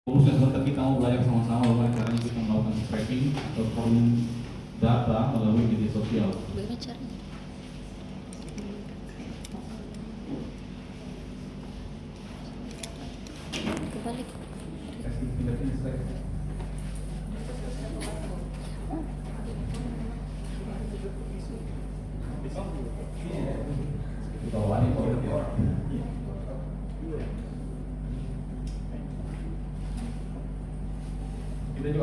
Fokus dan serta kita mau belajar sama-sama bagaimana caranya kita melakukan tracking atau calling data melalui media sosial. Bagaimana caranya? Kebalik. Kita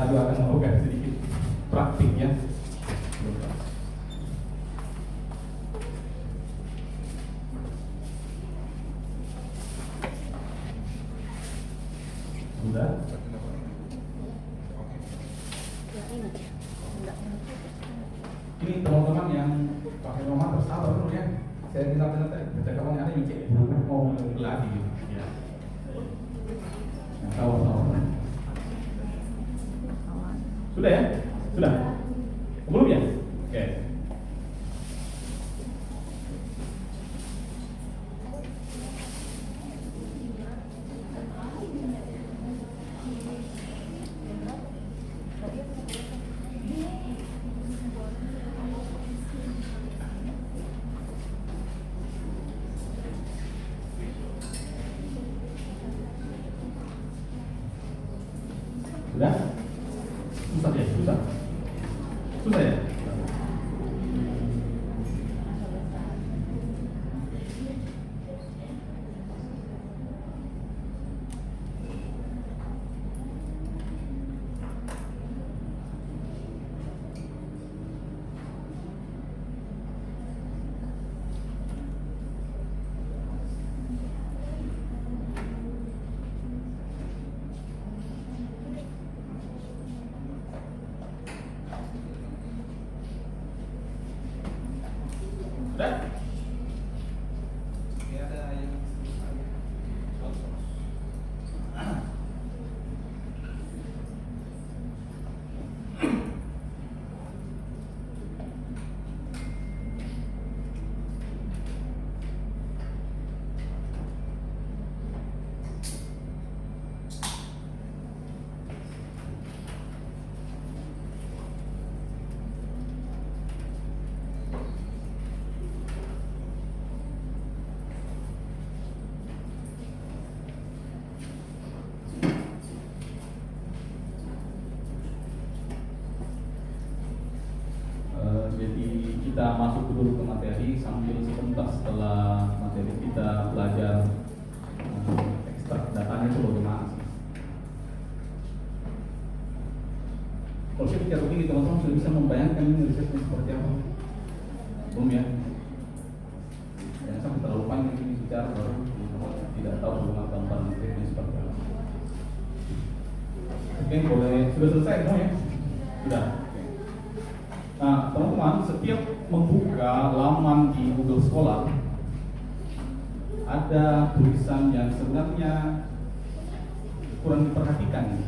juga akan melakukan sedikit praktik ya. Sudah? Ini teman-teman yang pakai nomor bersabar dulu ya. Saya bisa kawan ada yang cek mau lagi gitu. Ya. Tahu. Sudah ya? Sudah? Belum ya? Oke. Sudah? Susah ya? Susah ya? Sudah? Jadi kita masuk dulu ke materi sambil sebentar setelah materi kita belajar ekstrak datanya itu bagaimana sih. Kalau saya bicara begini teman-teman sudah bisa membayangkan ini risetnya seperti apa? Belum ya? Jangan sampai terlalu panjang ini bicara baru tidak tahu bagaimana gambaran risetnya seperti apa. Oke, boleh sudah selesai semua ya? Sudah. Nah, teman-teman, setiap membuka laman di Google Scholar ada tulisan yang sebenarnya kurang diperhatikan.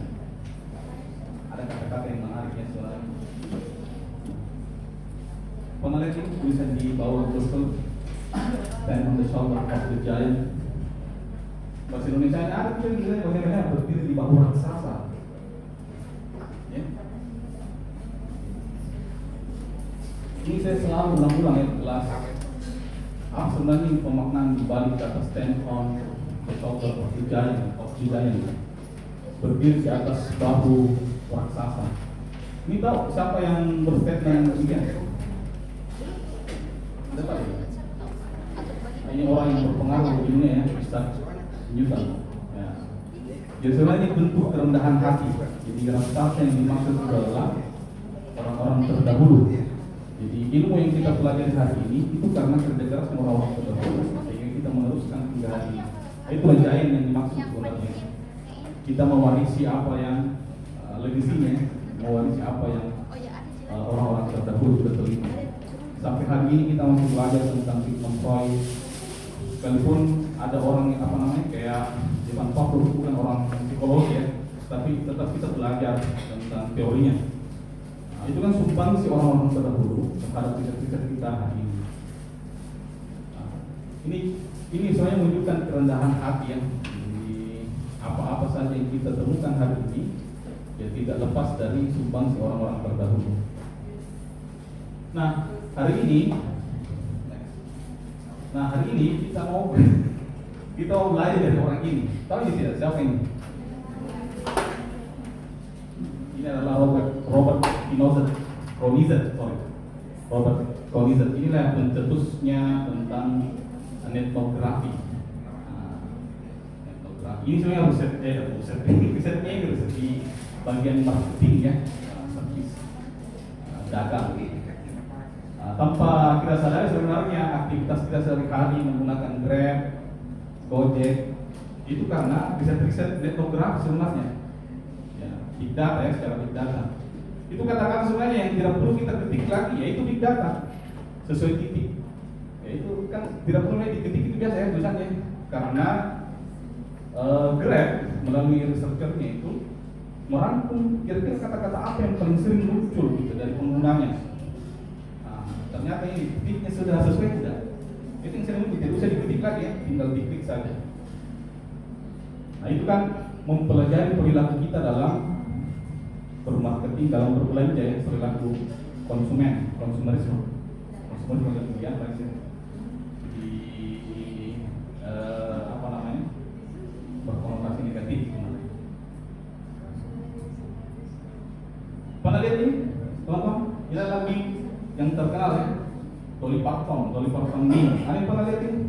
Ada kata-kata yang menarik ya sebenarnya. Pernah lihat ini tulisan di bawah Google Scholar, Stand on the shoulder of the giant. Bahasa Indonesia ada tulisan bagaimana berdiri di bahu raksasa. Ya. Ini saya selalu ulang-ulang ya kelas. Sebenarnya pemaknaan di balik kata stand on the shoulder of the giant, berdiri di atas bahu raksasa. Ini tahu siapa yang berstatement demikian? Ada tak ya? Ini orang yang berpengaruh di dunia ya, Ustaz Newton. Ya. Jadi sebenarnya bentuk kerendahan hati. Jadi raksasa yang dimaksud adalah orang-orang terdahulu. Jadi ilmu yang kita pelajari hari ini itu karena kerja keras orang-orang terdahulu sehingga kita meneruskan hingga hari ini. Itu giant yang dimaksud sebenarnya. Kita mewarisi apa yang legasinya, mewarisi apa yang orang-orang terdahulu sudah terlibat. Sampai hari ini kita masih belajar tentang Sigmund Freud. Sekalipun ada orang yang kayak Ivan Pavlov, bukan orang psikologi ya, tapi tetap kita belajar tentang teorinya. Nah, itu kan sumbangsi orang-orang terdahulu terhadap riset-riset kita hari ini. Nah, ini saya menunjukkan kerendahan hati ya. saja yang kita temukan hari ini ya tidak lepas dari sumbangsi orang-orang terdahulu. Nah, hari ini kita mau belajar dari orang ini. Tahu tidak siapa ini? Ini adalah Robert Konizet. Inilah pencetusnya tentang etnografi. Ini sebenarnya risetnya ini riset di bagian marketing ya, servis dagang. Tanpa kita sadari sebenarnya aktivitas kita sehari-hari menggunakan Grab, Gojek itu karena riset-riset etnografi sebenarnya. Ya, big data ya, secara big data. Itu katakan sebenarnya yang tidak perlu kita ketik lagi, yaitu big data sesuai titik. Yaitu kan tidak perlu lagi diketik, itu biasa ya tulisannya. Karena Grab melalui researchernya itu merangkum kira-kira kata-kata apa yang paling sering muncul gitu dari penggunanya. Nah, ternyata ini titiknya sudah sesuai tidak? Itu yang sering muncul, tidak usah diketik lagi ya, tinggal diklik saja. Nah itu kan mempelajari perilaku kita dalam bermarketing, dalam berbelanja ya, perilaku konsumerisme kemudian di apa namanya berkonotasi negatif. Pernah lihat ini, teman-teman? Ini adalah meme yang terkenal ya, Dolly Parton meme. Ada yang pernah lihat ini?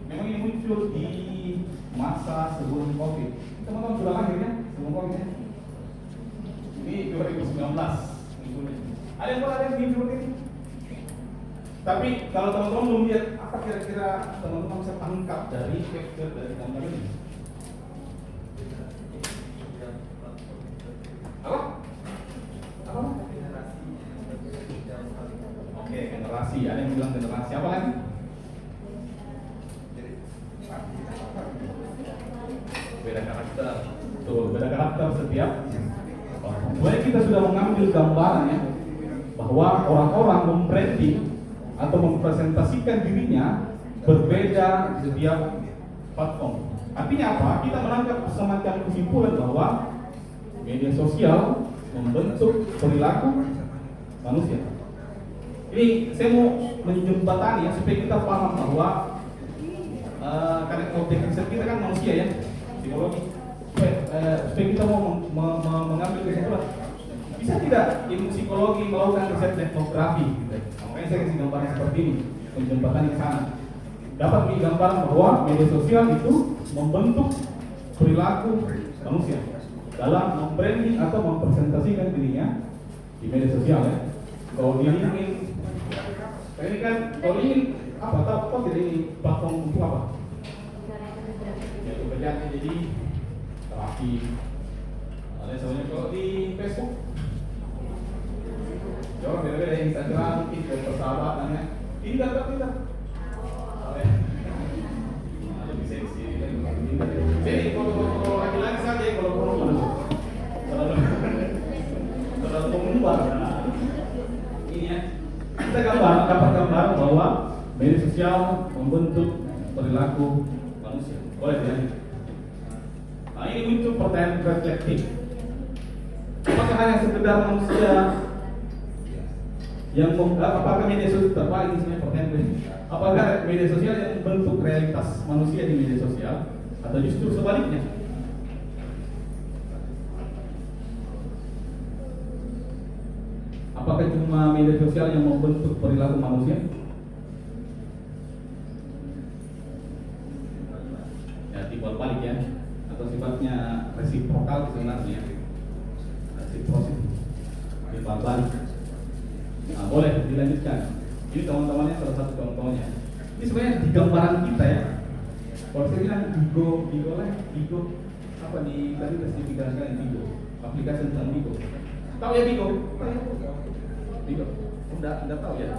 Memang ini muncul di masa sebelum COVID. Teman-teman sudah lahir ya sebelum COVID ya? Ini 2019 munculnya. Ada yang pernah lihat meme seperti ini? Tapi kalau teman-teman belum lihat, apa kira-kira teman-teman bisa tangkap dari capture dari gambar ini? Apa? Oke, generasi. Ada yang bilang generasi. Apa lagi? Beda karakter. Tuh, beda karakter setiap. Sebenarnya kita sudah mengambil gambarannya bahwa orang-orang membranding atau mempresentasikan dirinya berbeda di setiap platform. Artinya apa? Kita menangkap semacam kesimpulan bahwa media sosial membentuk perilaku manusia. Ini saya mau menjembatani ya supaya kita paham bahwa karena konteks riset kita kan manusia ya, psikologi. Supaya kita mau mengambil kesimpulan, bisa tidak ilmu psikologi melakukan riset etnografi? Gitu. Makanya saya kasih gambaran seperti ini, menjembatani ke sana. Dapat menjadi gambaran bahwa media sosial itu membentuk perilaku manusia dalam membranding atau mempresentasikan dirinya di media sosial ya. Kalau dia ingin, ini kan kalau ingin apa? Tahu tidak ini platform untuk apa? Ya pekerjaannya jadi terapi. Ada sebenarnya kalau di Facebook, coba beda-beda Instagram, mungkin persahabatan ya. Ini data kita. Lebih seksi. Jadi kalau laki-laki saja kalau perempuan, kalau pengumbar. Ini ya, kita dapat gambar bahwa media sosial membentuk perilaku manusia. Boleh ya? Nah ini muncul pertanyaan reflektif. Apakah hanya sekedar manusia yang apakah media sosial terbalik ini sebenarnya pertanyaan? Apakah media sosial yang membentuk realitas manusia di media sosial atau justru sebaliknya? Apakah cuma media sosial yang membentuk perilaku manusia? Ya, timbal balik ya, atau sifatnya resiprokal sebenarnya. Resiprosity, timbal balik. Nah, boleh dilanjutkan. Ini teman-temannya salah satu contohnya. Ini sebenarnya di gambaran kita ya. Kalau saya bilang Bigo apa di tadi spesifikasikan Bigo, aplikasi tentang Bigo. Tahu ya Bigo? Bigo, enggak tahu ya.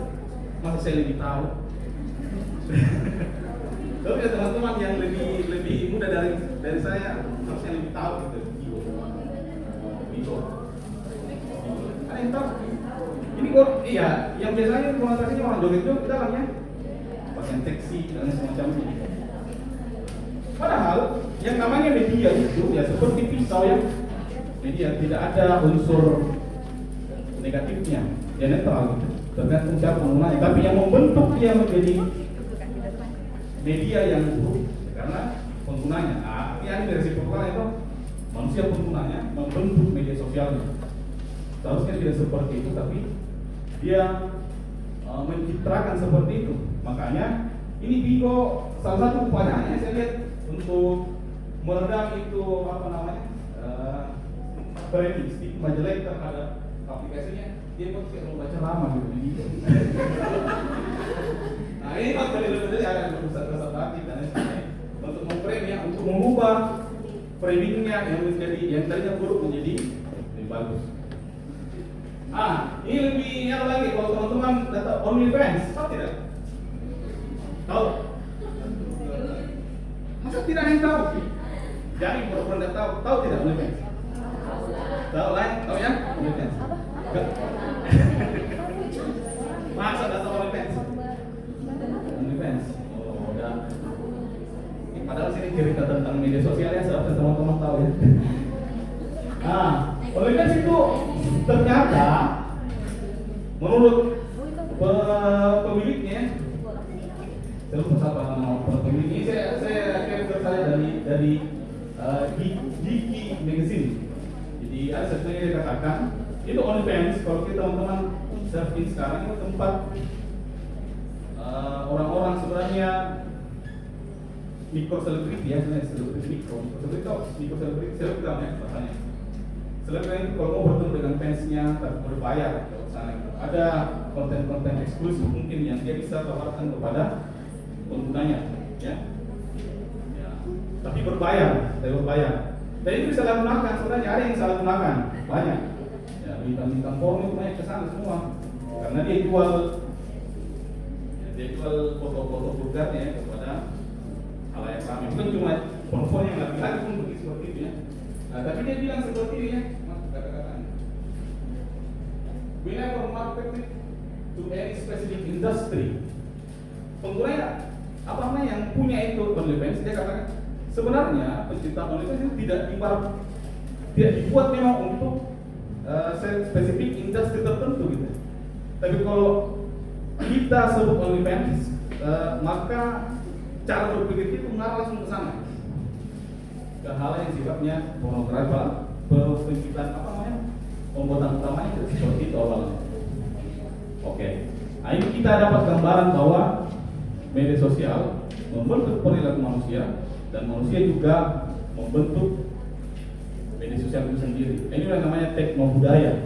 Masa saya lebih tahu? Tapi ya teman-teman yang lebih muda dari saya harusnya lebih tahu gitu. Bigo. Ada yang tahu? Ini kok iya, yang biasanya konotasinya orang joget-joget dalamnya, pakaian seksi dan semacamnya. Padahal yang namanya media itu ya seperti pisau ya. Media tidak ada unsur negatifnya, dia netral gitu. Tergantung siapa penggunanya. Tapi yang membentuk dia menjadi media yang buruk karena penggunanya. Artinya dari resiprokal itu manusia penggunanya membentuk media sosialnya. Seharusnya tidak seperti itu, tapi dia mencitrakan seperti itu. Makanya ini Bigo salah satu upayanya saya lihat untuk meredam itu apa namanya framing stigma jelek terhadap aplikasinya. Dia kok kayak mau baca lama gitu di Bigo. Nah ini kan dari ada pusat-pusat batin dan lain-lain untuk memframe ya, untuk mengubah framingnya yang tadinya buruk menjadi lebih bagus. Ini lebih nyata lagi kalau teman-teman data OnlyFans, tahu tidak? Tahu? Masa tidak ada yang tahu? Jadi pura-pura tidak tahu. Tahu tidak OnlyFans? Tahu lah? Tahu ya? OnlyFans. Masa tidak tahu OnlyFans? OnlyFans. Oh, udah. Padahal sini cerita tentang media sosialnya seharusnya teman-teman tahu ya. OnlyFans itu ternyata menurut pemiliknya, saya lupa siapa nama pemiliknya. Saya dari Gigi Magazine. Jadi ada sesuatu yang dikatakan itu OnlyFans. Kalau kita teman-teman surfing sekarang itu tempat orang-orang sebenarnya mikro selebriti ya, selebriti mikro selebriti selebgram ya bahasanya. Selebgram itu kalau mau bertemu dengan fansnya tapi berbayar ke sana. Ada konten-konten eksklusif mungkin yang dia bisa tawarkan kepada penggunanya, ya. Tapi berbayar. Dan itu bisa digunakan sebenarnya, ada yang salah gunakan banyak. Ya, bintang-bintang porno itu banyak kesana semua, karena dia jual foto-foto vulgarnya ya, kepada halayak ramai. Bukan cuma porno yang laki-laki pun begitu seperti itu ya. Tapi dia bilang seperti ini ya, kata-katanya. We never marketed to any specific industry. Pengguna apa namanya yang punya itu OnlyFans, dia katakan sebenarnya pencipta OnlyFans itu tidak dibuat memang untuk spesifik industri tertentu gitu. Tapi kalau kita sebut OnlyFans, maka cara berpikir itu mengarah langsung ke sana, ke hal yang sifatnya pornografi, penciptaan apa namanya, pembuatan utamanya itu seperti itu awalnya. Oke. Nah, ini kita dapat gambaran bahwa media sosial membentuk perilaku manusia dan manusia juga membentuk media sosial itu sendiri. Ini yang namanya teknobudaya.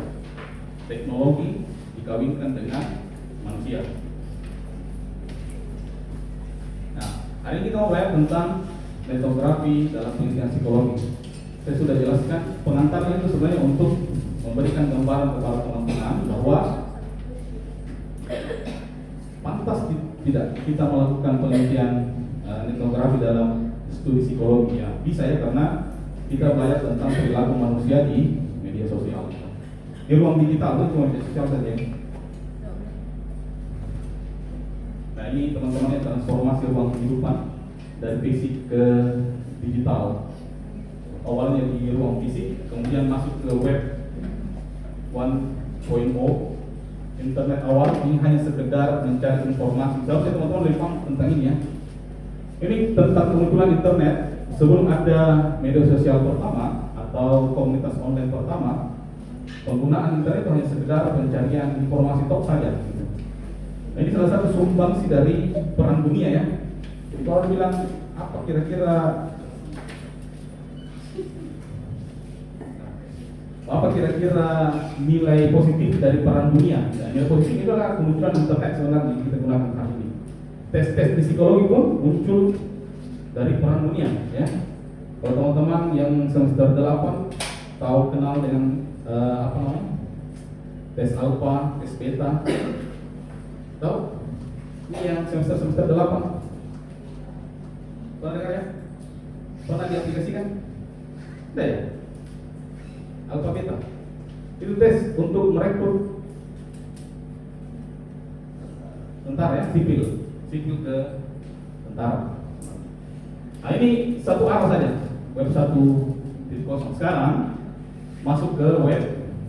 Teknologi dikawinkan dengan manusia. Nah, hari ini kita mau bahas tentang metografi dalam penelitian psikologi. Saya sudah jelaskan pengantarnya itu sebenarnya untuk memberikan gambaran kepada teman-teman bahwa pantas tidak kita melakukan penelitian etnografi dalam studi psikologi ya. Bisa ya, karena kita belajar tentang perilaku manusia di media sosial. Di ruang digital itu cuma media sosial saja. Nah, ini teman-teman transformasi ruang kehidupan dari fisik ke digital. Awalnya di ruang fisik, kemudian masuk ke web 1.0. Internet awal ini hanya sekedar mencari informasi. Seharusnya teman-teman lebih paham tentang ini ya. Ini tentang kemunculan internet. Sebelum ada media sosial pertama atau komunitas online pertama, penggunaan internet itu hanya sekedar pencarian informasi tok saja. Nah, ini salah satu sumbangsi dari perang dunia ya. Jadi kalau bilang apa kira-kira nilai positif dari perang dunia? Nah, nilai positif itu adalah kemunculan internet sebenarnya yang kita gunakan hari ini. Tes-tes di psikologi pun muncul dari perang dunia ya. Kalau teman-teman yang semester 8 tahu kenal dengan apa namanya? Tes alfa, tes beta. Tahu? Ini yang semester 8. Pernah dengar ya? Pernah diaplikasikan? Tidak ya? Alfa beta itu tes untuk merekrut tentara ya, sipil ke tentara. Nah ini satu arah saja, web 1.0. Sekarang masuk ke web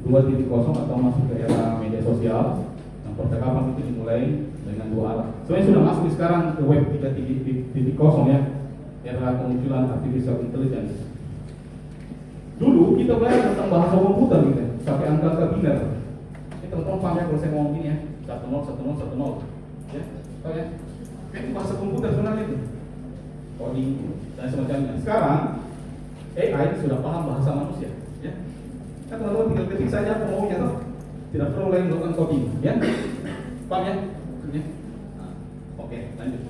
2.0 atau masuk ke era media sosial. Yang percakapan itu dimulai dengan dua arah. Sebenarnya sudah masuk sekarang ke web 3.0 ya, era kemunculan artificial intelligence. Dulu kita belajar tentang bahasa komputer gitu, pakai angka biner. Ini teman-teman paham ya kalau saya ngomong gini ya, 101010 ya, tahu ya? Itu bahasa komputer sebenarnya itu, coding dan semacamnya. Sekarang AI sudah paham bahasa manusia, ya. Kan teman-teman tinggal ketik saja apa maunya toh, tidak perlu lagi melakukan coding, ya. Paham ya? Nah, oke, lanjut.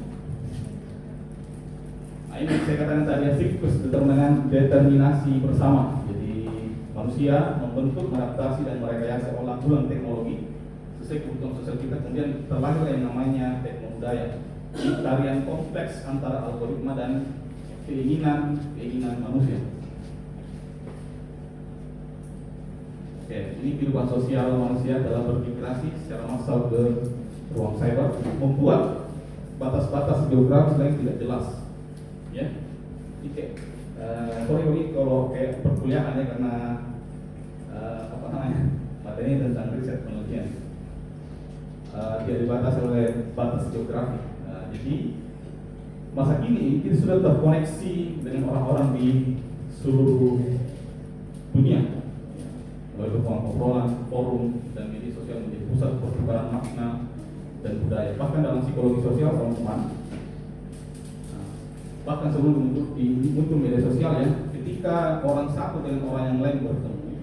Nah, ini saya katakan tadi siklus determinasi bersama. Jadi manusia membentuk, mengadaptasi dan merekayasa ulang teknologi sesuai kebutuhan sosial kita, kemudian terlahir yang namanya teknobudaya. Tarian kompleks antara algoritma dan keinginan manusia. Oke, ini kehidupan sosial manusia dalam bermigrasi secara massal ke ruang cyber, membuat batas-batas geografis lain tidak jelas. Ya, oke. Sorry kalau kayak perkuliahan ya, karena apa namanya, materi tentang riset penelitian tidak dibatasi oleh batas geografi. Jadi masa kini kita sudah terkoneksi dengan orang-orang di seluruh dunia. Melalui ruang obrolan, forum, dan media sosial menjadi pusat pertukaran makna dan budaya. Bahkan dalam psikologi sosial, teman-teman, bahkan sebelum muncul media sosial ya, ketika orang satu dengan orang yang lain bertemu,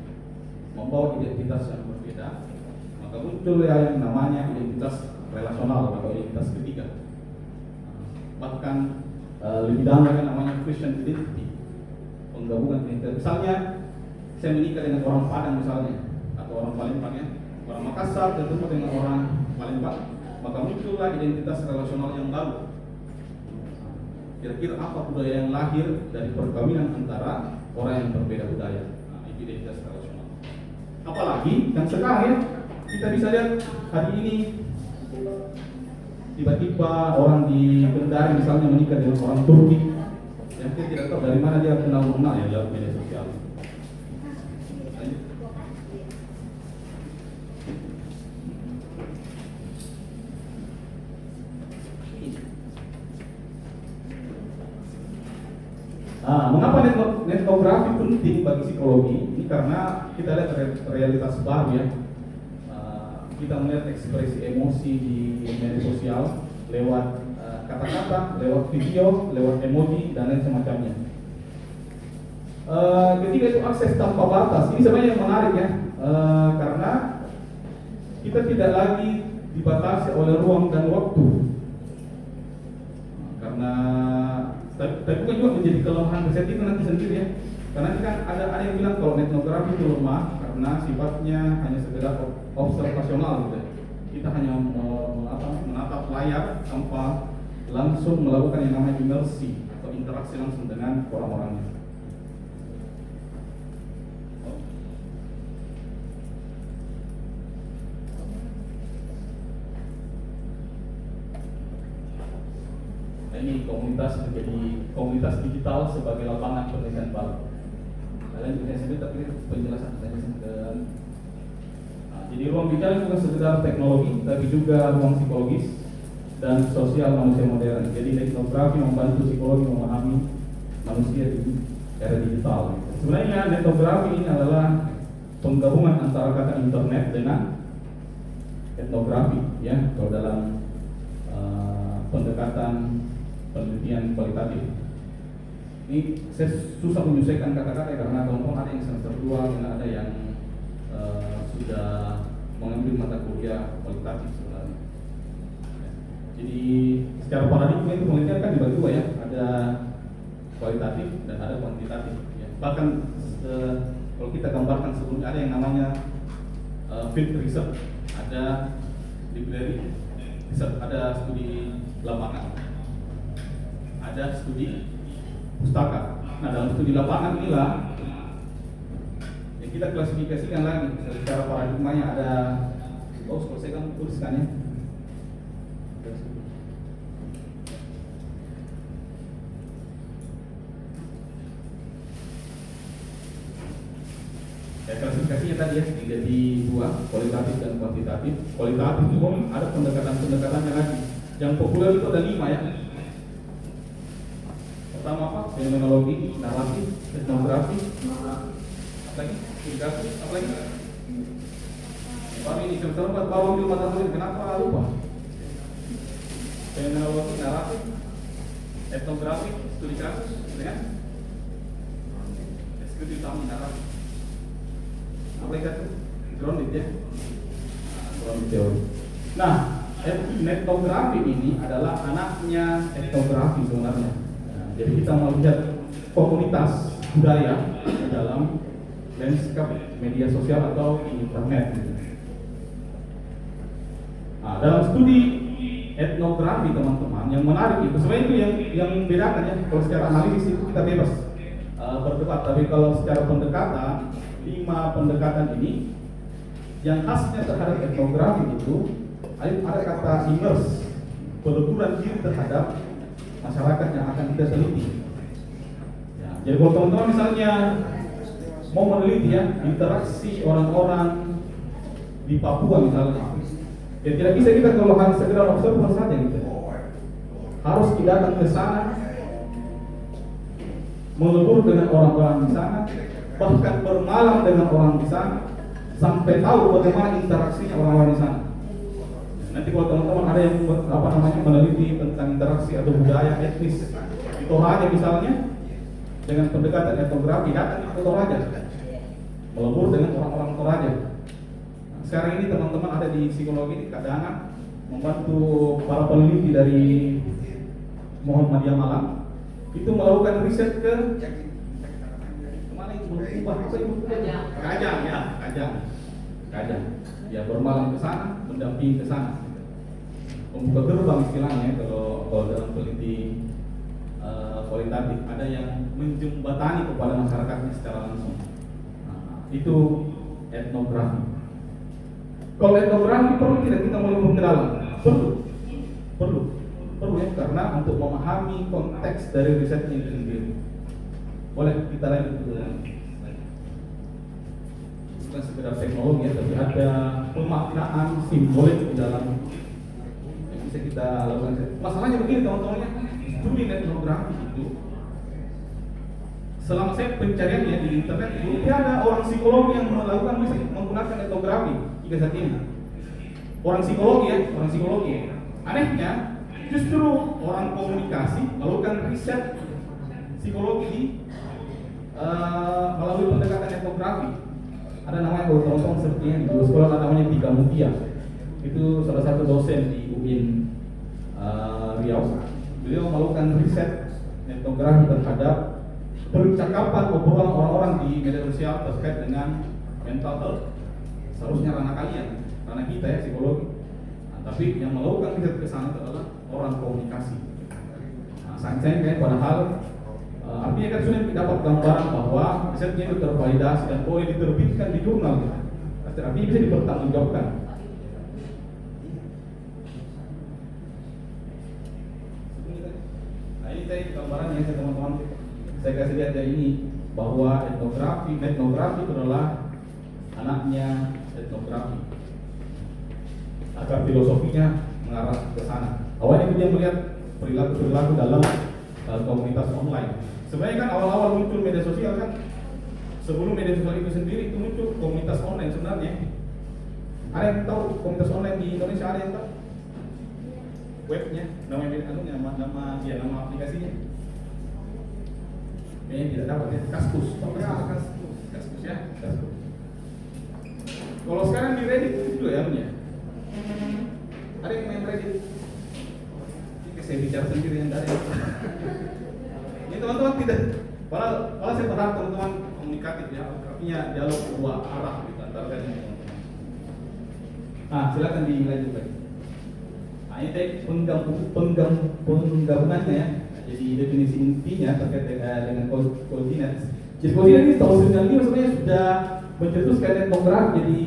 membawa identitas yang berbeda, maka muncul yang namanya identitas relasional atau identitas ketiga. Bahkan lebih dalam lagi namanya fusion identity, penggabungan identitas. Misalnya saya menikah dengan orang Padang misalnya, atau orang Palembang ya, orang Makassar bertemu dengan orang Palembang, maka muncullah identitas relasional yang baru. Kira-kira apa budaya yang lahir dari perkawinan antara orang yang berbeda budaya? Nah, itu identitas relasional. Apalagi yang sekarang ya, kita bisa lihat hari ini tiba-tiba orang di Kendari misalnya menikah dengan orang Turki, yang kita tidak tahu dari mana dia kenal mengenal ya lewat media sosial. Nah, mengapa etnografi penting bagi psikologi? Ini karena kita lihat realitas baru ya. Kita melihat ekspresi emosi di media sosial lewat kata-kata, lewat video, lewat emoji dan lain semacamnya. Ketika itu akses tanpa batas, ini sebenarnya yang menarik ya, karena kita tidak lagi dibatasi oleh ruang dan waktu. Karena tapi bukan juga menjadi kelemahan riset itu nanti sendiri ya. Karena ini kan ada yang bilang kalau etnografi itu lemah karena sifatnya hanya sekedar observasional gitu. Kita hanya menatap layar tanpa langsung melakukan yang namanya imersi atau interaksi langsung dengan orang-orangnya. Ini komunitas menjadi komunitas digital sebagai lapangan penelitian baru. Kalian bisa sebut tapi penjelasan saya. Jadi ruang bicara bukan sekedar teknologi, tapi juga ruang psikologis dan sosial manusia modern. Jadi etnografi membantu psikologi memahami manusia di era digital. Sebenarnya etnografi ini adalah penggabungan antara kata internet dengan etnografi, ya, kalau dalam pendekatan penelitian kualitatif. Ini saya susah menyesuaikan kata-kata karena teman-teman ada yang semester 2 dan ada yang sudah mengambil mata kuliah kualitatif sebenarnya. Jadi secara paradigma itu penelitian kan dibagi dua ya, ada kualitatif dan ada kuantitatif. Ya. Bahkan kalau kita gambarkan sebelumnya ada yang namanya field research, ada library research, ada studi lapangan, ada studi pustaka. Nah dalam studi lapangan inilah yang kita klasifikasikan lagi secara paradigmanya ada. Kalau saya kan tuliskan ya. Klasifikasinya tadi ya jadi dua, kualitatif dan kuantitatif. Kualitatif itu ada pendekatan-pendekatannya lagi. Yang populer itu ada 5 ya. Pertama apa? Fenomenologi, naratif, etnografi, apa lagi? Indikasi, apa lagi? Baru ini semester 4 baru ambil mata kuliah, kenapa lupa? Fenomenologi, naratif, etnografi, studi kasus, dengan deskripsi utama naratif. Apa itu? Grounded ya. Grounded teori. Nah, etnografi ini adalah anaknya etnografi sebenarnya. Nah, jadi kita melihat komunitas budaya dalam landscape media sosial atau internet. Nah, dalam studi etnografi teman-teman yang menarik itu sebenarnya itu yang membedakan ya. Kalau secara analisis itu kita bebas berdebat, tapi kalau secara pendekatan 5 pendekatan ini yang khasnya terhadap etnografi itu ada kata immerse, peleburan diri terhadap masyarakat yang akan kita teliti. Ya, jadi kalau teman-teman misalnya mau meneliti ya interaksi orang-orang di Papua misalnya, ya tidak bisa kita kalau hanya sekedar observer saja gitu. Harus kita datang ke sana, melebur dengan orang-orang di sana, bahkan bermalam dengan orang di sana, sampai tahu bagaimana interaksinya orang-orang di sana. Nanti kalau teman-teman ada yang meneliti tentang interaksi atau budaya etnis di Toraja misalnya, dengan pendekatan etnografi datang ke Toraja, melebur dengan orang-orang Toraja. Nah, sekarang ini teman-teman ada di psikologi di Kadana membantu para peneliti dari Muhammadiyah Malang itu melakukan riset ke Kajang. Ya bermalam ke sana, mendampingi ke sana. Membuka gerbang istilahnya kalau dalam peneliti kualitatif ada yang menjembatani kepada masyarakatnya secara langsung. Nah, itu etnografi. Kalau etnografi perlu tidak kita melebur ke dalam? Perlu ya, karena untuk memahami konteks dari risetnya itu sendiri. Boleh kita lanjut dulu. Bukan sekedar teknologi ya, tapi ada pemaknaan simbolik di dalam yang bisa kita lakukan. Masalahnya begini teman-teman ya, studi etnografi itu selama saya pencariannya di internet itu tidak ada orang psikologi yang melakukan riset menggunakan etnografi hingga saat ini. Orang psikologi. Anehnya justru orang komunikasi melakukan riset psikologi melalui pendekatan etnografi. Ada namanya kalau teman-teman seperti yang di sekolah ada namanya Tika Mutia. Itu salah satu dosen di UIN Riau. Beliau melakukan riset etnografi terhadap percakapan obrolan orang-orang di media sosial terkait dengan mental health. Seharusnya ranah kalian, ranah kita ya psikologi. Nah, tapi yang melakukan riset ke sana adalah orang komunikasi. Nah, sayang padahal artinya kan sudah dapat gambaran bahwa risetnya itu tervalidasi dan boleh diterbitkan di jurnal. Artinya bisa dipertanggungjawabkan. Nah ini saya gambarannya teman-teman. Saya kasih lihat ini bahwa etnografi itu adalah anaknya etnografi. Agar filosofinya mengarah ke sana. Awalnya dia melihat perilaku dalam komunitas online. Sebenarnya kan awal-awal muncul media sosial kan, sebelum media sosial itu sendiri itu muncul komunitas online sebenarnya. Ada yang tahu komunitas online di Indonesia, ada yang tahu? Webnya, nama aplikasinya. Kayaknya tidak dapat ya, Kaskus ya, Kaskus. Kalau sekarang di Reddit itu ya punya. Ada yang main Reddit? Ini saya bicara sendiri yang dari. Ini teman-teman tidak, malah saya berharap teman-teman komunikatif ya, artinya dialog dua arah gitu antara teman-teman. Nah, silakan dilanjut lagi. Nah, ini tadi penggabungannya ya. Jadi definisi intinya terkait dengan coordinates. Jadi coordinates ini tahun 95 sebenarnya sudah mencetuskan etnografi. Jadi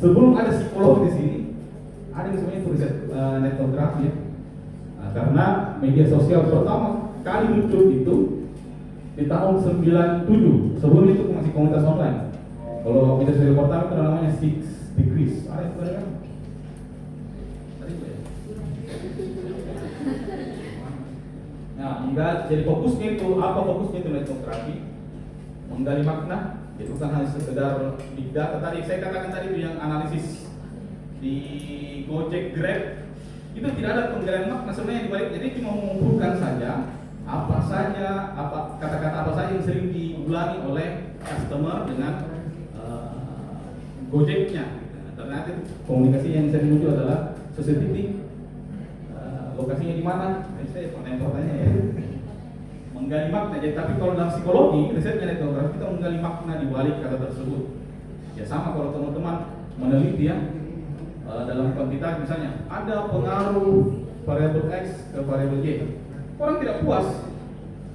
sebelum ada psikolog di sini, ada yang sebenarnya riset etnografi ya. Nah, karena media sosial pertama kali muncul itu di tahun 97. Sebelum itu masih komunitas online. Kalau kita dari pertama itu namanya six degrees. Ada itu kan? Tadi itu ya. Nah, hingga jadi fokusnya itu apa? Fokusnya itu etnografi, menggali makna. Jadi bukan hanya sekedar big data. Tadi saya katakan tadi itu yang analisis di Gojek, Grab itu tidak ada penggalian makna sebenarnya di balik. Jadi cuma mengumpulkan saja apa saja, apa kata-kata apa saja yang sering diulangi oleh customer dengan Gojeknya. Dan nanti komunikasi yang sering muncul adalah sensitivity, lokasinya di mana. Saya pertanyaan ya. Menggali makna. Jadi tapi kalau dalam psikologi, risetnya etnografi kita menggali makna di balik kata tersebut. Ya sama kalau teman-teman meneliti ya dalam kuantitas misalnya ada pengaruh variabel X ke variabel Y. Orang tidak puas,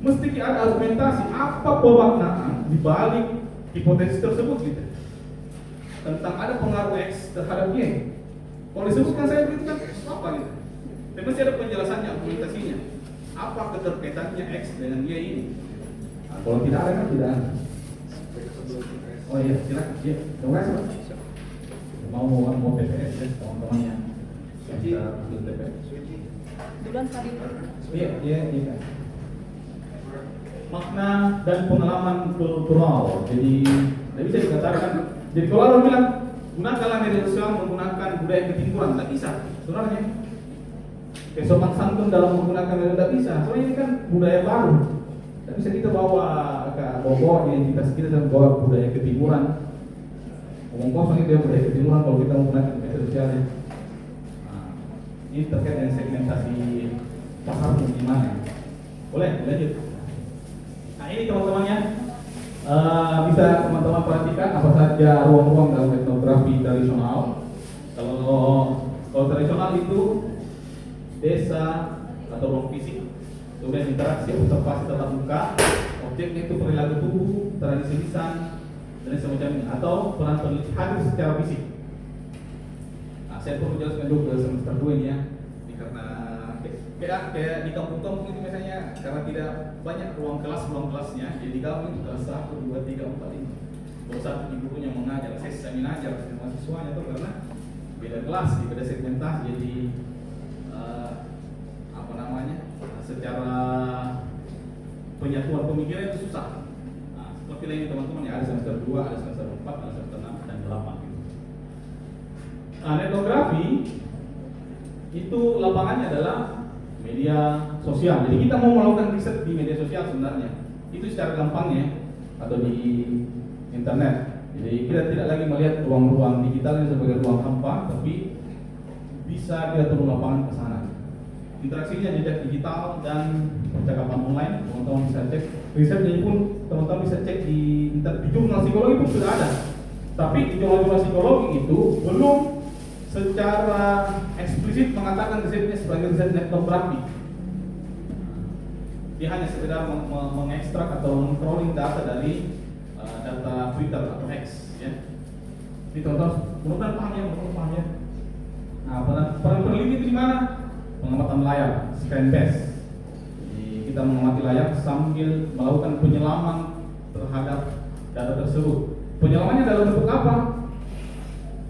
mesti ada argumentasi apa pemaknaan di balik hipotesis tersebut gitu. Tentang ada pengaruh X terhadap Y. Kalau disebutkan saya berarti kan apa gitu. Tapi mesti ada penjelasannya, argumentasinya. Apa keterkaitannya X dengan Y ini? Nah, kalau tidak ada kan tidak ada. Oh iya, silakan. Iya, terima kasih Pak. Mau PPS ya teman-teman yang kita TPS. Bulan tadi. Iya. Makna dan pengalaman kultural. Jadi tidak bisa dikatakan. Jadi kalau orang bilang gunakanlah media sosial menggunakan budaya ketimpuran, tidak bisa. Sebenarnya kesopan santun dalam menggunakan media tidak bisa. Soalnya ini kan budaya baru. Tidak bisa kita bawa identitas kita dan bawa budaya ketimuran. Ngomong kosong itu ya budaya ketimuran kalau kita menggunakan media sosial. Nah, ini terkait dengan segmentasi pasar gimana? Boleh lanjut. Nah ini teman-temannya bisa teman-teman perhatikan apa saja ruang-ruang dalam etnografi tradisional. Kalau tradisional itu desa atau ruang fisik, kemudian interaksi, observasi tatap muka, objeknya itu perilaku tubuh, tradisi lisan, dan semacamnya, atau peran peneliti hadir secara fisik. Nah, saya perlu jelaskan dulu ke semester 2 ini ya, karena kayak di kampung-kampung itu misalnya karena tidak banyak ruang kelasnya, jadi di kampung itu kelas 1, 2, 3, 4, 5. Kalau satu di gurunya mengajar, saya mengajar mahasiswanya itu karena beda kelas, beda segmentasi, jadi secara penyatuan pemikiran itu susah. Nah, seperti lain teman-teman ya, ada semester 2, ada semester 4, ada semester 6 dan 8 gitu. Nah, etnografi itu lapangannya adalah media sosial. Jadi kita mau melakukan riset di media sosial sebenarnya. Itu secara gampangnya atau di internet. Jadi kita tidak lagi melihat ruang-ruang digital sebagai ruang hampa, tapi bisa kita turun lapangan ke sana. Interaksinya jejak digital dan percakapan online, teman-teman bisa cek. Risetnya pun teman-teman bisa cek di jurnal psikologi pun sudah ada. Tapi di jurnal psikologi itu belum secara eksplisit mengatakan risetnya sebagai riset etnografi. Dia hanya sekedar mengekstrak atau meng-crawling data dari data Twitter atau X ya. Jadi teman-teman mudah-mudahan paham ya. Nah, peran peneliti itu di mana? Pengamatan layar, scan base. Jadi kita mengamati layar sambil melakukan penyelaman terhadap data tersebut. Penyelamannya dalam bentuk apa?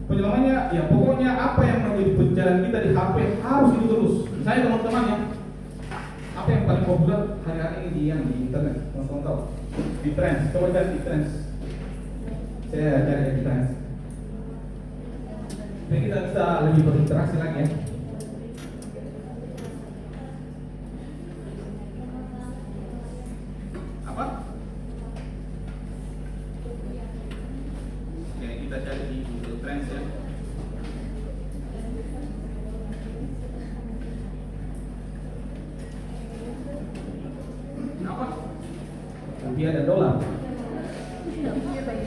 Penyelamannya ya pokoknya apa yang menjadi pencarian kita di HP harus itu terus. Misalnya teman-teman ya, apa yang paling populer hari-hari ini di internet, teman-teman tahu? Di Trends, coba cari di Trends. Saya cari di Trends. Jadi kita bisa lebih berinteraksi lagi ya. Kita cari di Google Trends ya. Apa? Rupiah dan dolar.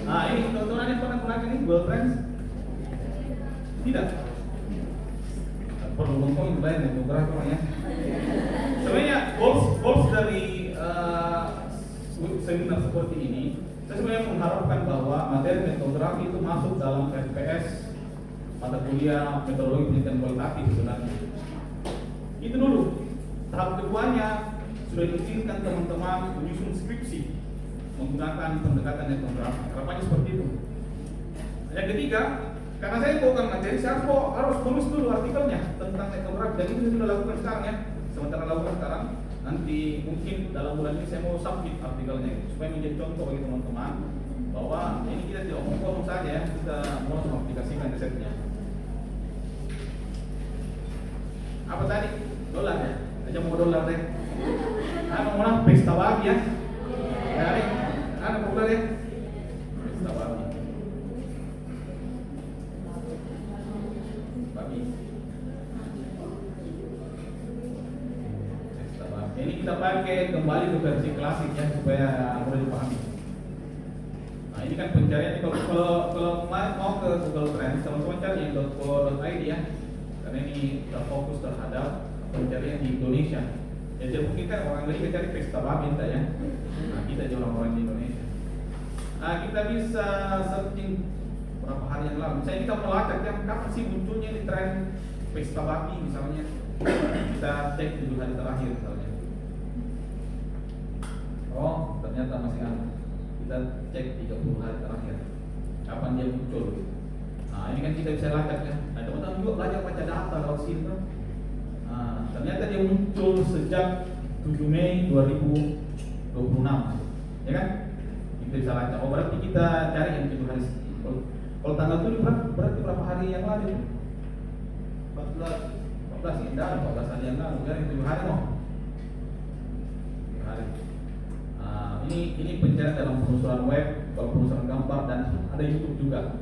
Nah ini teman-teman yang pernah gunakan ini Google Trends? Tidak. Perlu ngomong lain etnografi ya. Sebenarnya goals dari seminar seperti ini, saya sebenarnya mengharapkan bahwa materi etnografi itu masuk dalam FPS mata kuliah metodologi penelitian kualitatif sebenarnya. Itu dulu. Tahap keduanya sudah diizinkan teman-teman menyusun skripsi menggunakan pendekatan etnografi. Harapannya seperti itu. Yang ketiga, karena saya bukan materi, saya harus tulis dulu artikelnya tentang etnografi, dan ini saya sudah lakukan sekarang ya. Sementara lakukan sekarang, nanti mungkin dalam bulan ini saya mau submit artikelnya supaya menjadi contoh bagi teman-teman bahwa ini kita tidak omong kosong saja ya, kita mau mengaplikasikan risetnya. Apa tadi? Dolar ya? Aja mau dolar deh. Orang pesta babi ya. Dari populer ya. Pesta babi. Babi. Pesta babi. Ini kita pakai kembali ke versi klasik ya supaya mudah dipahami. Nah ini kan pencarian kalau mau ke Google Trends, teman-teman cari yang .co.id ya. Karena ini terfokus terhadap pencarian di Indonesia. Ya jadi mungkin kan orang Indonesia cari pesta babi ya. Nah kita aja orang-orang di Indonesia. Nah kita bisa searching berapa hari yang lalu. Misalnya kita melacak yang kapan sih munculnya di tren pesta babi misalnya. Kita cek 7 hari terakhir misalnya. Oh ternyata masih ada. Kita cek 30 hari terakhir. Kapan dia muncul? Nah ini kan kita bisa lacak ya. Nah teman-teman juga belajar baca data lewat sini kan. Nah, ternyata dia muncul sejak 7 Mei 2026 ya kan? Kita bisa lacak. Oh berarti kita cari yang 7 hari. Kalau tanggal 7 berarti berapa hari yang lalu? 14 indah, 14 hari yang lalu kan? 7 hari no? 7 hari. Ini pencarian dalam penelusuran web, kalau penelusuran gambar, dan ada YouTube juga.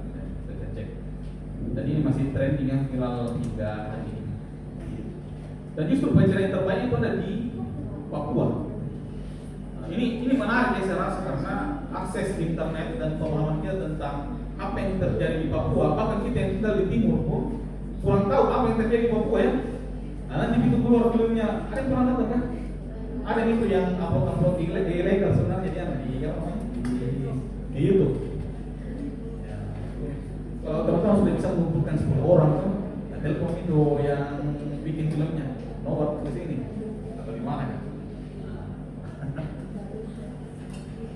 Kita cek. Dan ini masih trending yang viral hingga hari ini. Dan justru pencarian terbanyak itu ada di Papua. Nah, ini menarik ya saya rasa karena akses internet dan pemahaman kita tentang apa yang terjadi di Papua. Bahkan kita yang tinggal di timur pun kurang tahu apa yang terjadi di Papua ya. Nah, nanti begitu keluar filmnya, ada yang pernah nonton kan? Ada itu yang upload ilegal sebenarnya dia di YouTube. Ya. Kalau teman-teman sudah bisa mengumpulkan 10 orang kan, telepon itu yang bikin filmnya, nomor ke sini atau di mana kan?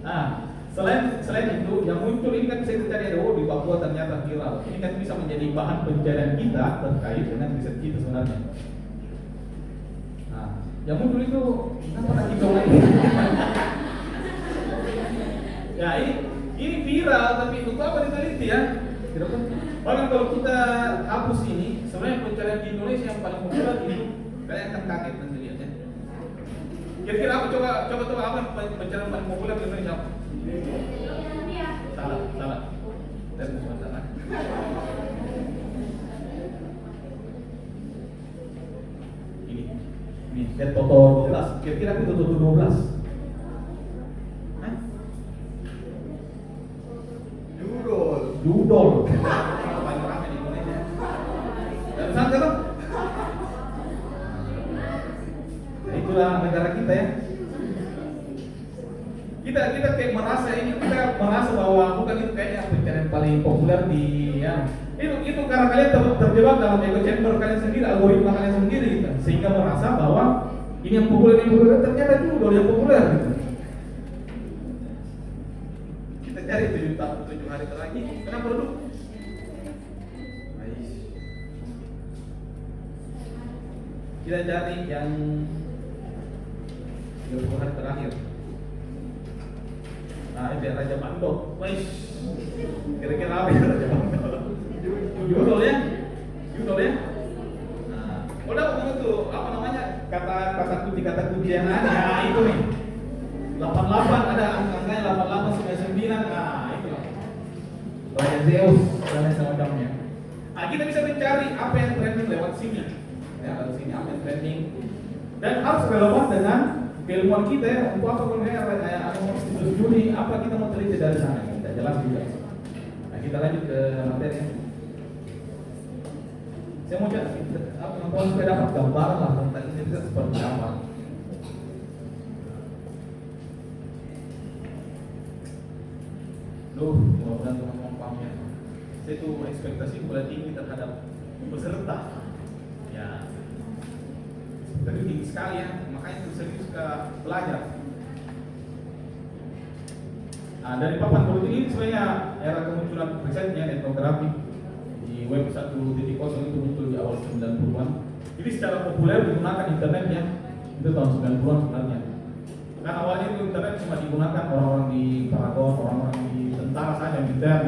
Nah, selain itu yang muncul ini kan bisa kita cari di Papua ternyata viral. Ini kan bisa menjadi bahan pencarian kita terkait dengan riset kita sebenarnya. Nah, yang muncul itu apa lagi dong lagi? Ya ini viral tapi itu apa diteliti ya? Tidak kan? Bahkan kalau kita hapus ini, sebenarnya pencarian di Indonesia yang paling populer itu kalian akan kaget nanti lihat ya. Kira-kira apa coba apa pencarian paling populer di Indonesia? Salah. Dan salah. Ini lihat foto 12. Kira-kira itu foto 12. Judol. Paling ramai di Indonesia. Dan sana kan? Nah, itulah negara kita ya. Kita kayak merasa bahwa bukan itu kayaknya pencarian paling populer di ya. Itu karena kalian terjebak dalam echo chamber kalian sendiri, algoritma kalian sendiri gitu. Sehingga merasa bahwa ini yang populer ternyata judol yang populer gitu. Kita cari 7 hari lagi. Kenapa dulu? Kita cari yang 30 hari terakhir. Nah, itu Raja Bandot. Wais. Kira-kira apa ya Raja Bandot? Judol ya? Nah, udah begitu apa namanya? Kata kunci yang ada. Nah, itu nih. 88 ada angkanya 8899. Nah, itu lah. Raja Zeus dan semacamnya. Nah, kita bisa mencari apa yang trending lewat sini. Ya, lewat sini apa yang trending. Dan harus relevan dengan keilmuan kita ya. Untuk apa Juni apa kita mau teliti dari sana? Kita jelas juga. Nah, kita lanjut ke materi. Saya mau cari apa supaya dapat gambaran lah tentang ini bisa seperti apa. Mudah-mudahan teman-teman paham ya. Saya itu ekspektasi mulai tinggi terhadap peserta. Ya, tapi tinggi sekali ya. Makanya itu serius ke belajar. Nah, dari papan politik ini sebenarnya era kemunculan risetnya etnografi di web 1.0 itu muncul di awal 90-an. Jadi secara populer digunakan internetnya itu tahun 90-an sebenarnya. Karena awalnya itu internet cuma digunakan orang-orang di Paragon, orang-orang di tentara saja, militer.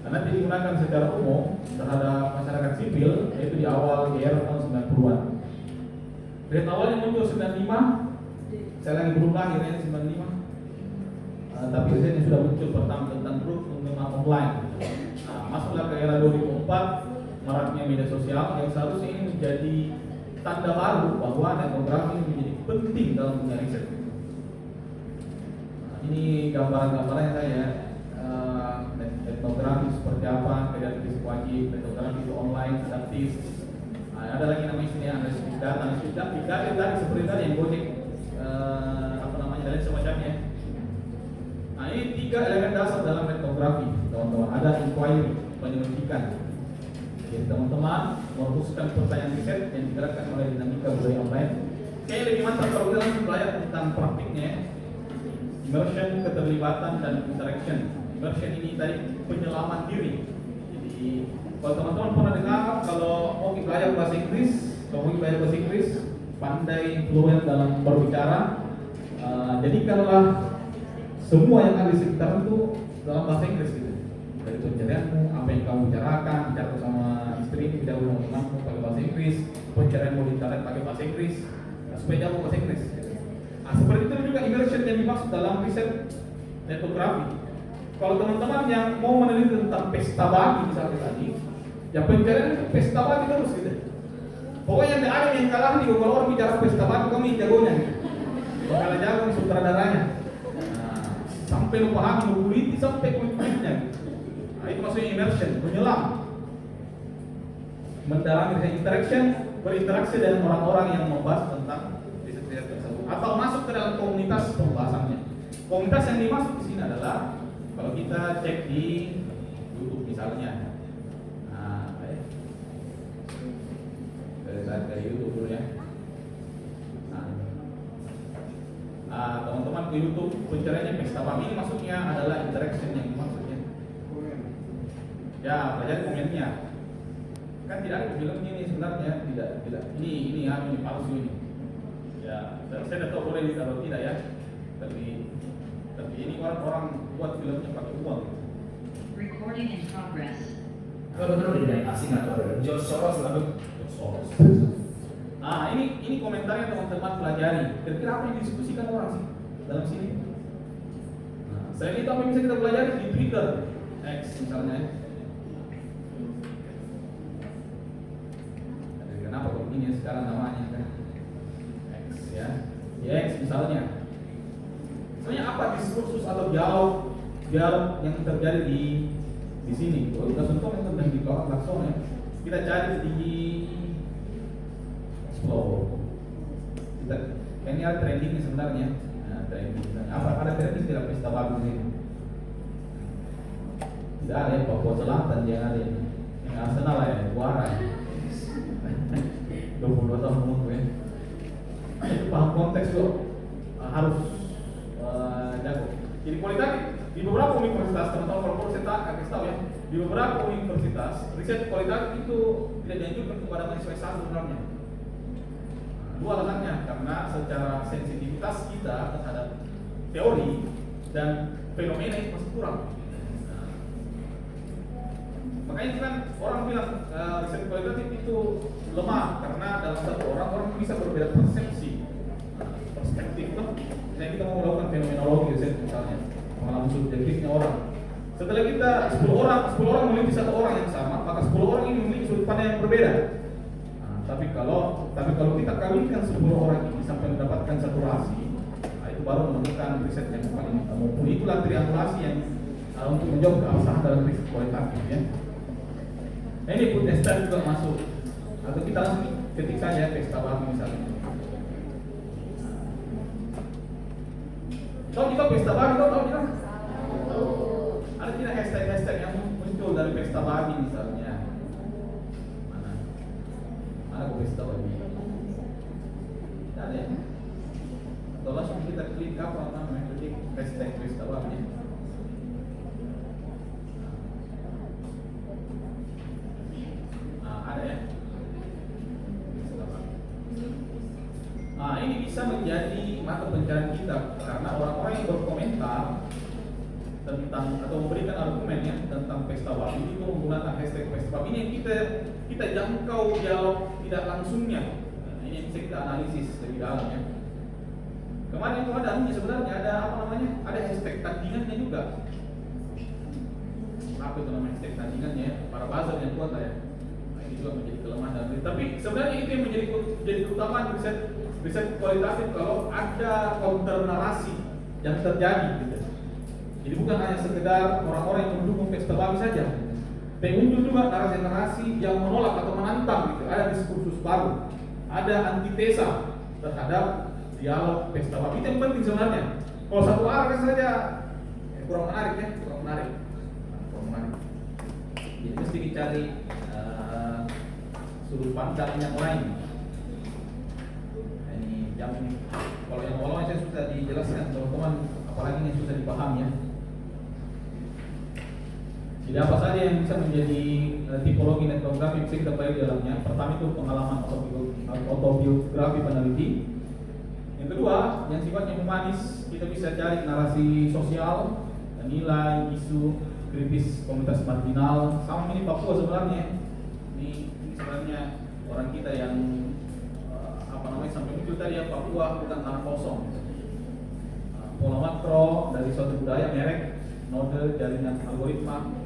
Dan nanti digunakan secara umum terhadap masyarakat sipil, yaitu di awal di era tahun 90-an. Dari awalnya muncul 95, saya lagi belum lahir ya 95. Tapi risetnya sudah muncul pertama tentang grup penggemar online. Masuklah ke era 2004, maraknya media sosial yang seharusnya ini menjadi tanda baru bahwa etnografi menjadi penting dalam dunia riset. Ini gambaran-gambarannya saya etnografi seperti apa, kreatif wajib, etnografi itu online, adaptif. Ada lagi namanya sini analisis data tadi seperti tadi yang Gojek dan semacamnya. Nah, ini 3 elemen dasar dalam etnografi, teman-teman. Ada inquiry, penyelidikan. Jadi teman-teman merumuskan pertanyaan riset yang digerakkan oleh dinamika budaya online. Kayaknya lebih mantap kalau kita langsung belajar tentang praktiknya. Immersion, keterlibatan dan interaction. Immersion ini tadi penyelaman diri. Jadi kalau teman-teman pernah dengar kalau mau belajar bahasa Inggris, pandai fluent dalam berbicara, jadikanlah semua yang ada di sekitar itu dalam bahasa Inggris gitu. Dari pencarianmu, apa yang kamu bicarakan, bicara sama istri, tidak mau temanmu pakai bahasa Inggris, pencarianmu di internet pakai bahasa Inggris, supaya jago bahasa Inggris. Nah, seperti itu juga immersion yang dimaksud dalam riset etnografi. Kalau teman-teman yang mau meneliti tentang pesta bagi misalnya tadi, ya pencarian itu pesta bagi terus gitu. Pokoknya tidak ada yang kalah nih kalau orang bicara pesta bagi, kamu yang jagonya gitu. Kalau jago sutradaranya. Sampai lu pahami, lu kuliti sampai kulitnya. Nah, itu maksudnya immersion, menyelam, mendalami riset interaction, berinteraksi dengan orang-orang yang membahas tentang riset-riset tersebut, atau masuk ke dalam komunitas pembahasannya. Komunitas yang dimaksud di sini adalah kalau kita cek di YouTube misalnya, dari YouTube dulu ya. Teman-teman ke YouTube pencariannya pesta bami, ini maksudnya adalah interaction yang maksudnya. Ya, pelajari komennya. Kan tidak ada film ini sebenarnya, tidak. Ini palsu ini. Ya, saya tidak tahu boleh atau tidak ya. Tapi ini orang buat filmnya pakai uang. Recording in progress. Benar tidak asing atau George Soros lalu Soros. Nah, ini komentarnya teman-teman pelajari. Kira-kira apa yang didiskusikan orang sih dalam sini? Nah, saya minta apa yang bisa kita pelajari di Twitter, X misalnya. Kenapa kok begini sekarang namanya kan? X ya, di X misalnya. Soalnya apa diskursus atau dialog yang terjadi di sini? Oh, kita sentuh yang tentang di Lakson ya. Kita cari di Explore. Ini ada trending sebenarnya. Nah, trending. Apa ada trending tidak pesta bagus ini? Tidak ada ya, Papua Selatan yang ada ini. Yang Arsenal ya, Buara. 22 tahun umur ya. Itu paham konteks loh. Harus jago. Jadi kualitatif di beberapa universitas, teman-teman kalau saya kasih tahu ya, di beberapa universitas riset kualitatif itu tidak dianjurkan kepada mahasiswa S1 sebenarnya. Dua alasannya, karena secara sensitivitas kita terhadap teori dan fenomena itu masih kurang. Makanya itu kan orang bilang riset kualitatif itu lemah karena dalam satu orang bisa berbeda persepsi, perspektif lah. Misalnya kita mau melakukan fenomenologi riset misalnya, pengalaman subjektifnya orang. Setelah kita 10 orang memiliki satu orang yang sama, maka 10 orang ini memiliki sudut pandang yang berbeda. Tapi kalau kita kawinkan 10 orang ini sampai mendapatkan satu rasi, itu baru menemukan riset yang paling mumpuni. Itulah triangulasi yang untuk menjawab keabsahan dalam riset kualitatif ya. Nah, ini pun tester juga masuk. Atau kita langsung ketik saja pesta bami misalnya. Tahu kita pesta bami, tahu kita? Ada tidak hashtag yang muncul dari pesta bami misalnya? Mana pesta bami? Tidak ada ya? Atau langsung kita klik apa namanya? Klik hashtag pesta bami. satu pencarian kita karena orang-orang yang berkomentar tentang atau memberikan argumennya tentang pesta babi itu menggunakan hashtag pesta babi. Ini yang kita jangkau dialog tidak langsungnya. Nah, ini yang bisa kita analisis lebih dalam ya. Kemarin itu ada ini sebenarnya ada apa namanya? Ada hashtag tandingannya juga. Apa itu namanya hashtag tandingannya? Para buzzer yang kuat lah ya. Nah, ini juga menjadi kelemahan dalam diri. Tapi sebenarnya itu yang menjadi keutamaan riset kualitatif kalau ada counter narasi yang terjadi gitu. Jadi bukan hanya sekedar orang-orang yang mendukung pesta babi saja, tapi muncul juga narasi-narasi yang menolak atau menantang gitu. Ada diskursus baru, ada antitesa terhadap dialog pesta babi. Itu yang penting sebenarnya. Kalau satu arah saja kurang menarik ya, kurang menarik. Jadi mesti dicari sudut pandang yang lain. Ini jam ini. Kalau yang awal saya sudah dijelaskan teman-teman, apalagi yang susah dipahami ya. Jadi apa saja yang bisa menjadi tipologi etnografi bisa kita pelajari dalamnya. Pertama itu pengalaman autobiografi peneliti. Yang kedua, yang sifatnya humanis, kita bisa cari narasi sosial, nilai, isu, kritis komunitas marginal. Sama ini Papua sebenarnya. Ini sebenarnya orang kita yang sampai muncul tadi ya, Papua bukan tanah kosong. Pola makro dari suatu budaya, merek, node, jaringan algoritma.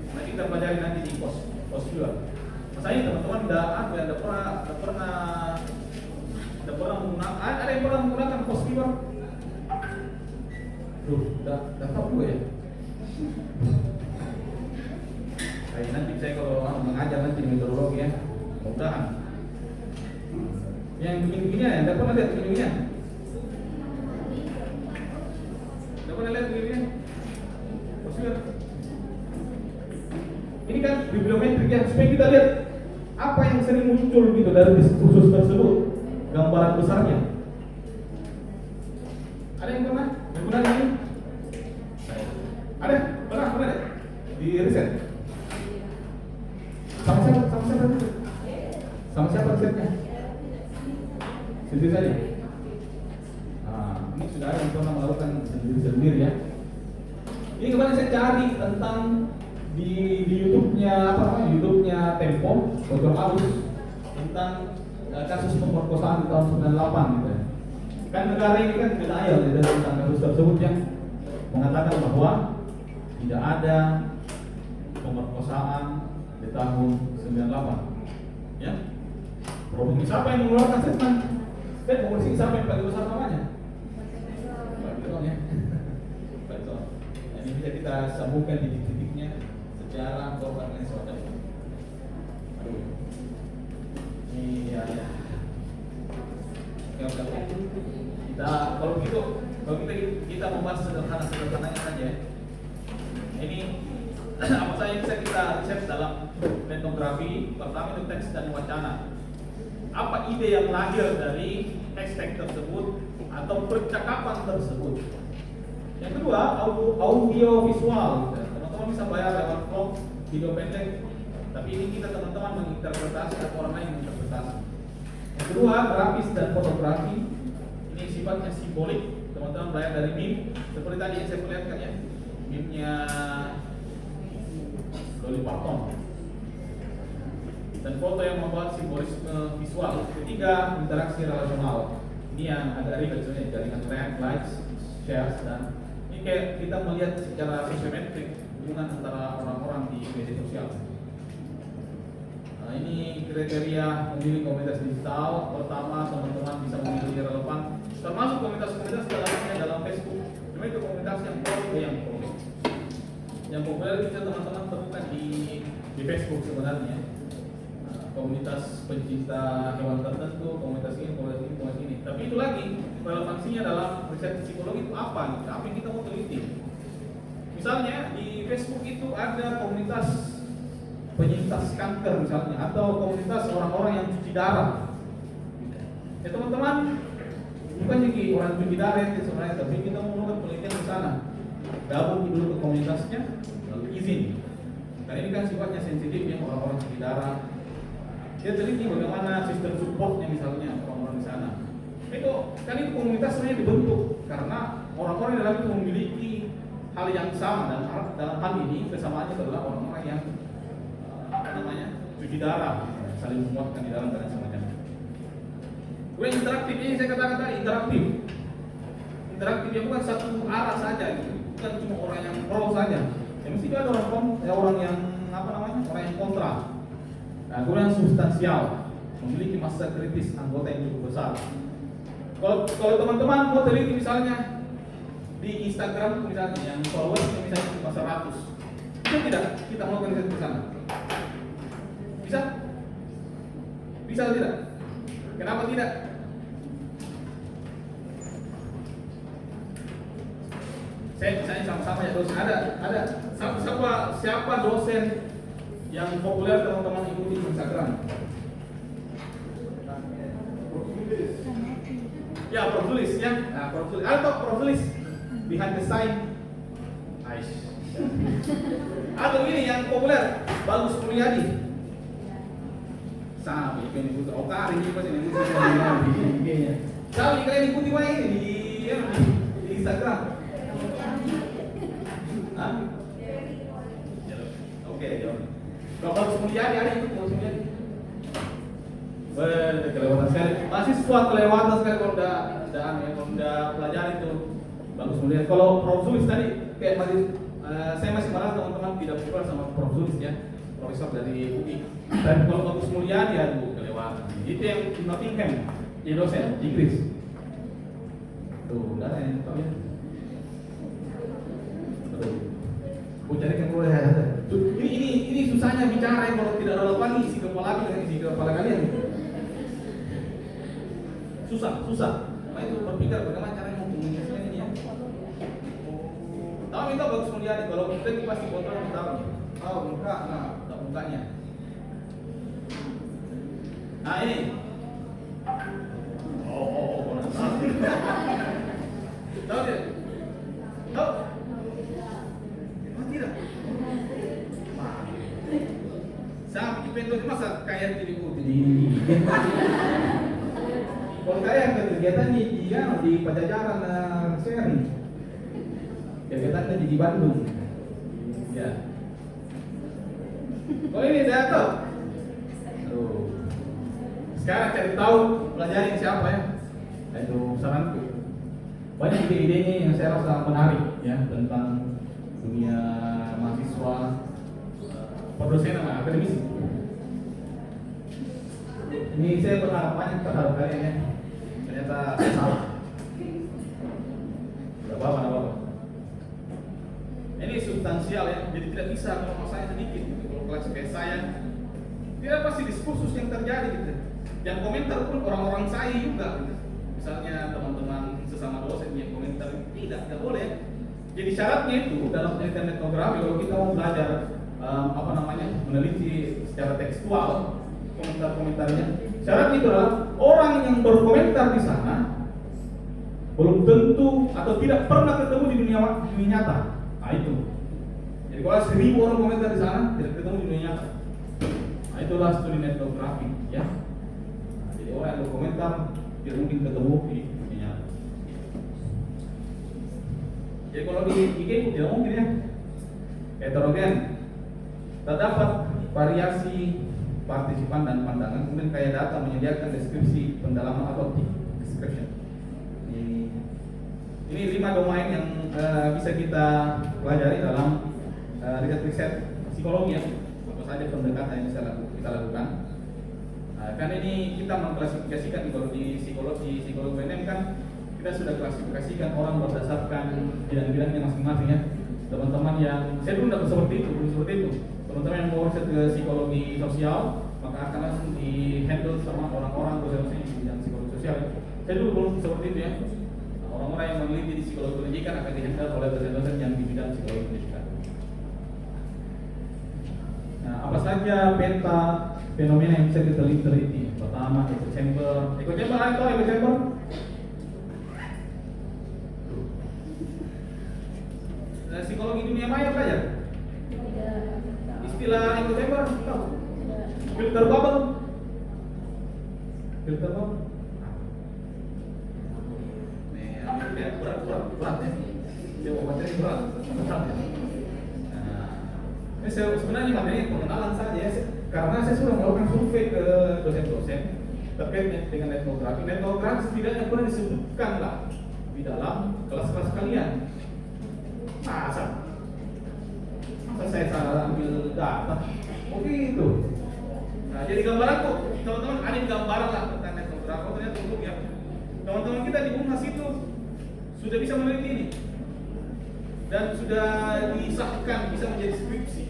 Nah, kita pelajari nanti di post-viewer. Masanya teman-teman ada pernah menggunakan, ada yang pernah menggunakan post-viewer? Udah tahu gue ya. Kayak nanti saya kalau mengajar nanti di metodologi ya, mudah-mudahan. Yang begini-beginian ya, udah pernah lihat begini-beginian? Udah pernah lihat begini-beginian? Post-viewer. Ini kan bibliometrik ya, supaya kita lihat apa yang sering muncul gitu dari diskursus tersebut, gambaran besarnya. Ada yang pernah menggunakan ini? Ada? Pernah deh? Di riset? Sama siapa risetnya? Sendiri saja? Nah, ini sudah ada yang pernah melakukan sendiri-sendiri ya. Ini kemarin saya cari tentang di YouTube-nya Tempo, Dr. Alus tentang kasus pemerkosaan di tahun 98 gitu ya. Kan negara ini kan denial tentang kasus tersebut yang mengatakan bahwa tidak ada pemerkosaan di tahun 98. Ya. Problem siapa yang mengeluarkan statement? Polisi siapa yang paling besar namanya? Betul ya. Betul. Ini bisa kita sambungkan di titiknya secara korban dan sebagainya. Aduh. Ini ya. Oke. Kalau kita membahas sederhananya saja. Ini apa saja yang bisa kita riset dalam etnografi. Pertama itu teks dan wacana. Apa ide yang lahir dari teks tersebut atau percakapan tersebut? Yang kedua, audio visual. Teman-teman bisa bayar lewat vlog, video pendek. Tapi ini kita teman-teman menginterpretasi atau orang lain menginterpretasi. Yang kedua, grafis dan fotografi. Ini sifatnya simbolik. Teman-teman belajar dari meme. Seperti tadi yang saya perlihatkan ya, meme-nya Dolly Parton. Dan foto yang membuat simbolisme visual. Ketiga, interaksi relasional. Ini yang agak ribet sebenarnya, jaringan react, likes, shares, dan ini kayak kita melihat secara sosiometrik hubungan antara orang-orang di media sosial. Nah, ini kriteria memilih komunitas digital. Pertama, teman-teman bisa memilih yang relevan, termasuk komunitas-komunitas dalam Facebook. Cuma itu komunitas yang populer, yang populer bisa teman-teman temukan di Facebook sebenarnya. Komunitas pencinta hewan tertentu, komunitas ini. Tapi itu lagi relevansinya dalam riset psikologi itu apa? Apa yang kita mau teliti? Misalnya di Facebook itu ada komunitas penyintas kanker misalnya, atau komunitas orang-orang yang cuci darah. Ya teman-teman, bukan jadi orang cuci darah itu sebenarnya, tapi kita mau melakukan penelitian di sana. Gabung dulu ke komunitasnya, lalu izin. Karena ini kan sifatnya sensitif ya, orang-orang cuci darah. Dia teliti bagaimana sistem supportnya misalnya orang-orang di sana. Itu kan itu komunitas sebenarnya dibentuk karena orang-orang di dalam itu memiliki hal yang sama, dan dalam hal ini kesamaannya adalah orang-orang yang cuci darah, saling menguatkan di dalam dan semacamnya. Kemudian interaktif, ini saya katakan tadi interaktif. Interaktifnya bukan satu arah saja, gitu. Bukan cuma orang yang pro saja. Ya mesti ada orang yang orang yang kontra. Nah, kemudian substansial, memiliki masa kritis anggota yang cukup besar. Kalau teman-teman mau teliti misalnya di Instagram misalnya yang followersnya misalnya cuma 100, bisa tidak kita melakukan riset di sana? Bisa? Bisa atau tidak? Kenapa tidak? Saya sama-sama ya dosen ada siapa dosen yang populer teman-teman ikuti di Instagram? Ya, Profulis ya. Nah, Profulis. Atau Profulis behind the sign. Aish. Atau ini yang populer, Bagus Mulyadi. Sama, ini putra Okari ini pasti ini putra. Tapi kalian ikuti mana ini di Instagram? Hah? Oke, jawab. Kalau Bagus Mulyadi ada ikut Bagus Mulyadi. Kelewatan sekali. Mahasiswa kelewatan sekali kalau udah pelajari itu Bagus Mulyadi. Kalau Prof Sulis tadi kayak saya masih malas teman-teman tidak populer sama Prof Sulis ya, profesor dari UI. Dan kalau Bagus Mulyadi aduh kelewatan. Itu yang di Nottingham, jadi dosen Inggris. Tuh, udah ada yang tahu ya. Tuh. Mau cari kan boleh ada. Ini susahnya bicara kalau tidak relevan isi kepala dengan isi kepala kalian. Susah. Nah itu berpikir bagaimana caranya mengkomunikasikan ini ya. Tahu itu Bagus Mulyadi kalau kita pasti kontrol tahu. Oh muka, nah mukanya. Nah ini. Tahu tidak? Tahu? Tidak. Sama dipendok masa kayak jadi kalau kayak kegiatan di Pajajaran sharing, kegiatannya di Bandung, ya. Kalau ini tahu. Sekarang cari tahu, pelajarin siapa ya? Itu saranku. Banyak ide-idenya yang saya rasa menarik ya tentang dunia mahasiswa, perdosenan akademisi. Ini saya berharap banyak terhadap kalian ya. Ternyata saya salah. Tidak apa-apa. Ini substansial ya, jadi tidak bisa kalau masanya sedikit. Kalau kelas kayak saya, tidak pasti diskursus yang terjadi gitu. Yang komentar pun orang-orang saya juga gitu. Misalnya teman-teman sesama dosen yang komentar tidak boleh. Jadi syaratnya itu dalam penelitian etnografi kalau kita mau belajar meneliti secara tekstual komentar-komentarnya, syaratnya itu adalah orang yang berkomentar di sana belum tentu atau tidak pernah ketemu di dunia nyata. Nah itu. Jadi kalau 1000 orang komentar di sana tidak ketemu di dunia nyata. Nah itulah studi etnografi ya. Nah, jadi orang yang berkomentar tidak mungkin ketemu di dunia nyata. Jadi kalau di IG tidak mungkin ya. Heterogen. Terdapat variasi partisipan dan pandangan, kemudian kaya data menyediakan deskripsi pendalaman atau description. Ini 5 domain yang bisa kita pelajari dalam riset psikologi ya. Apa saja pendekatan yang bisa kita lakukan. Kan ini kita mengklasifikasikan kalau di psikologi UNM kan kita sudah klasifikasikan orang berdasarkan bidang-bidangnya masing-masing ya. Teman-teman yang saya dulu tidak seperti itu. Teman-teman yang mau riset ke psikologi sosial maka akan langsung di handle sama orang-orang dosen-dosen di bidang psikologi sosial. Saya dulu belum seperti itu ya. Orang-orang yang meneliti di psikologi pendidikan akan di handle oleh dosen-dosen yang di bidang psikologi pendidikan. Nah, apa saja peta fenomena yang bisa kita teliti? Pertama, echo chamber. Echo chamber, tahu echo chamber? Psikologi dunia maya belajar? Istilah echo chamber tahu? Filter bubble. berat. Nah, sebenarnya materi pengenalan saja ya, karena saya sudah melakukan survei ke dosen-dosen terkait dengan etnografi. Etnografi setidaknya pernah disebutkan lah di dalam kelas-kelas kalian. Masa saya salah ambil data? Oke itu. Nah, jadi gambaranku, teman-teman, ada gambaran lah tentang etnografi. Oh, ternyata untuk ya, teman-teman kita di Unhas itu sudah bisa meneliti ini dan sudah disahkan bisa menjadi skripsi.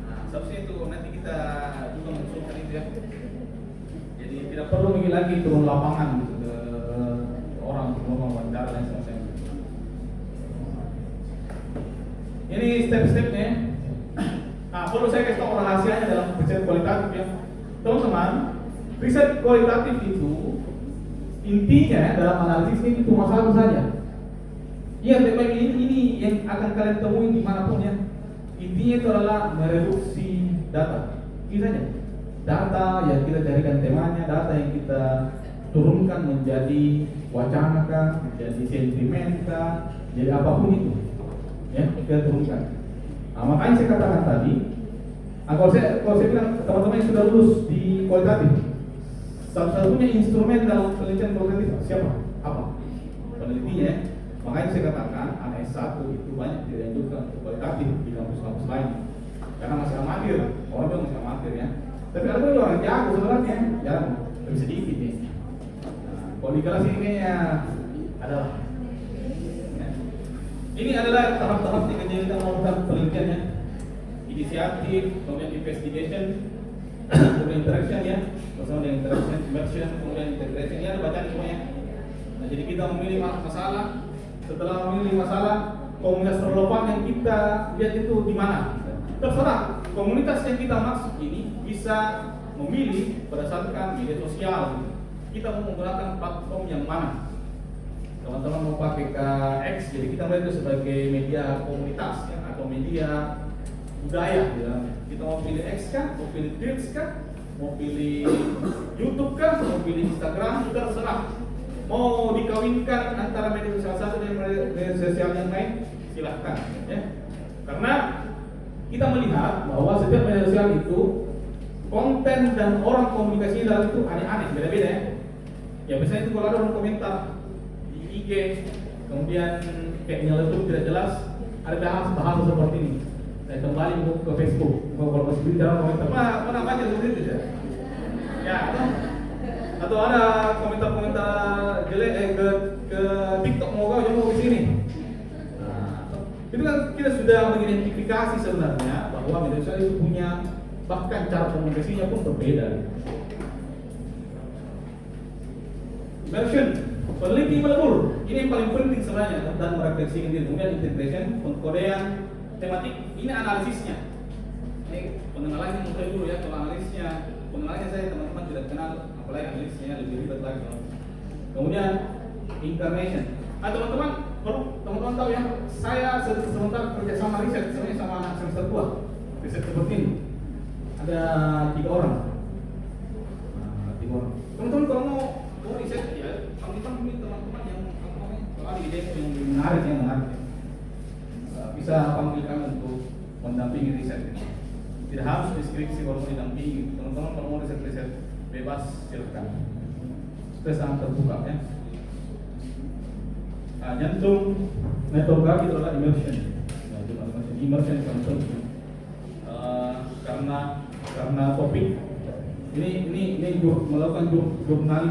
Nah, seharusnya itu nanti kita juga mengusulkan itu ya. Jadi tidak perlu lagi turun lapangan gitu, ke orang untuk wawancara dan sebagainya. Ini step-stepnya. Nah, perlu saya kasih tahu rahasianya dalam riset kualitatif ya, teman-teman. Riset kualitatif itu intinya dalam analisis ini cuma satu saja. Iya, TPM ini yang akan kalian temui dimanapun ya. Intinya itu adalah mereduksi data. Ini saja. Data yang kita carikan temanya, data yang kita turunkan menjadi wacana kah, menjadi sentimen kah, jadi apapun itu. Ya, kita turunkan. Nah, makanya saya katakan tadi, kalau saya bilang teman-teman yang sudah lulus di kualitatif, satu-satunya instrumen dalam penelitian kualitatif siapa? Apa? Penelitinya ya. Makanya saya katakan anak S1 itu banyak dianjurkan untuk kualitatif di kampus-kampus lain karena masih amatir, orang bilang masih amatir ya. Tapi ada juga orang jago sebenarnya, jarang, lebih sedikit ya. Nah, kalau di kelas ini kayaknya adalah ya. Ini adalah tahap-tahap yang kita melakukan penelitiannya. Inisiatif, kemudian investigation, kemudian interaction ya, bersama dengan interaction, immersion, kemudian integration. Ini ada bacaan semuanya. Nah, jadi kita memilih masalah. Setelah memilih masalah, komunitas relevan yang kita lihat itu di mana. Terserah komunitas yang kita maksud ini bisa memilih berdasarkan media sosial. Kita mau menggunakan platform yang mana? Teman-teman mau pakai X, jadi kita melihat itu sebagai media komunitas ya, atau media budaya di dalamnya. Kita mau pilih X kah, mau pilih Threads kah, mau pilih YouTube kah, mau pilih Instagram, juga terserah. Mau dikawinkan antara media sosial satu dan media sosial yang lain, silahkan ya. Karena kita melihat bahwa setiap media sosial itu konten dan orang komunikasi dalam itu aneh-aneh, beda-beda ya. Ya biasanya itu kalau ada orang komentar di IG, kemudian kayak nyeletuk tidak jelas, ada bahasa seperti ini. Saya kembali ke Facebook, kalau masih bicara komentar, pernah baca seperti itu ya? Ya, atau ada komentar-komentar jelek ke TikTok mau kau jangan mau di sini. Nah, itu kan kita sudah mengidentifikasi sebenarnya bahwa media sosial itu punya bahkan cara komunikasinya pun berbeda. Immersion, peneliti melebur, ini yang paling penting sebenarnya dan merefleksikan diri. Kemudian integration, pengkodean, tematik, ini analisisnya. Ini pengenalannya mulai dulu ya, kalau analisnya. Pengenalannya saya teman-teman tidak kenal, apalagi analisnya lebih ribet lagi. Kemudian incarnation. Nah teman-teman tahu ya, saya sementara kerja sama riset, sebenarnya sama anak semester 2 riset seperti ini. Ada 3 orang. Nah, 3 orang. Teman-teman kalau mau riset ya, teman-teman teman-teman yang kalau ada ide yang menarik ya. Bisa panggil kami untuk mendampingi riset ini. Tidak harus deskripsi kalau mau didampingi. Teman-teman kalau mau riset bebas silakan. Kita sangat terbuka ya. Nah, jantung metodologi itu adalah immersion. Immersion yang penting. Karena topik ini melakukan jurnal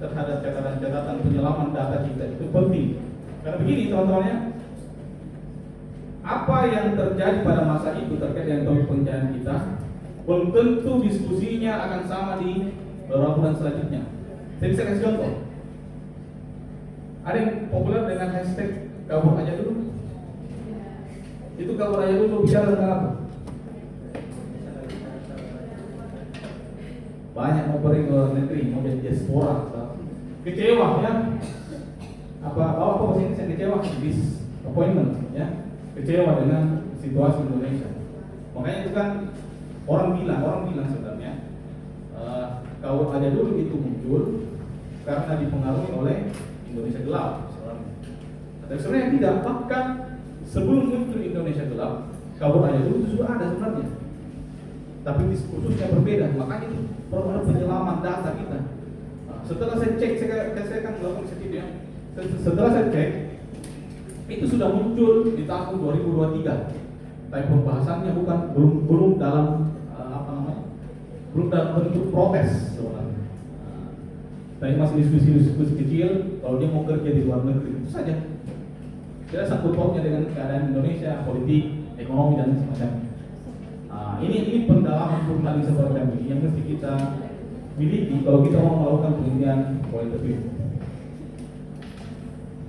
terhadap catatan penyelaman data kita itu penting. Karena begini teman-teman ya. Apa yang terjadi pada masa itu terkait dengan topik pencarian kita belum tentu diskusinya akan sama di beberapa bulan selanjutnya. Saya bisa kasih contoh. Ada yang populer dengan hashtag kabur aja dulu. Itu kabur aja dulu bicara tentang apa? Banyak mau pergi ke luar negeri, mau jadi diaspora, kecewa ya. Apa bahasa Inggris yang kecewa? Disappointment ya. Kecewa dengan situasi Indonesia. Makanya itu kan orang bilang sebenarnya kabur aja dulu itu muncul karena dipengaruhi oleh Indonesia gelap sebenarnya. Tapi sebenarnya tidak, bahkan kabur aja dulu itu sudah ada sebenarnya, tapi diskursusnya berbeda, makanya itu perlu ada penyelaman data kita. Setelah saya cek, saya kan melakukan sedikit ya. Setelah saya cek, itu sudah muncul di tahun 2023. Tapi pembahasannya belum dalam belum dalam bentuk protes sebenarnya. Tapi masih diskusi kecil. Kalau dia mau kerja di luar negeri itu saja. Tidak sangkut pautnya dengan keadaan Indonesia, politik, ekonomi dan semacamnya. Ini pendalaman jurnalisme seperti ini yang mesti kita miliki kalau kita mau melakukan penelitian kualitatif.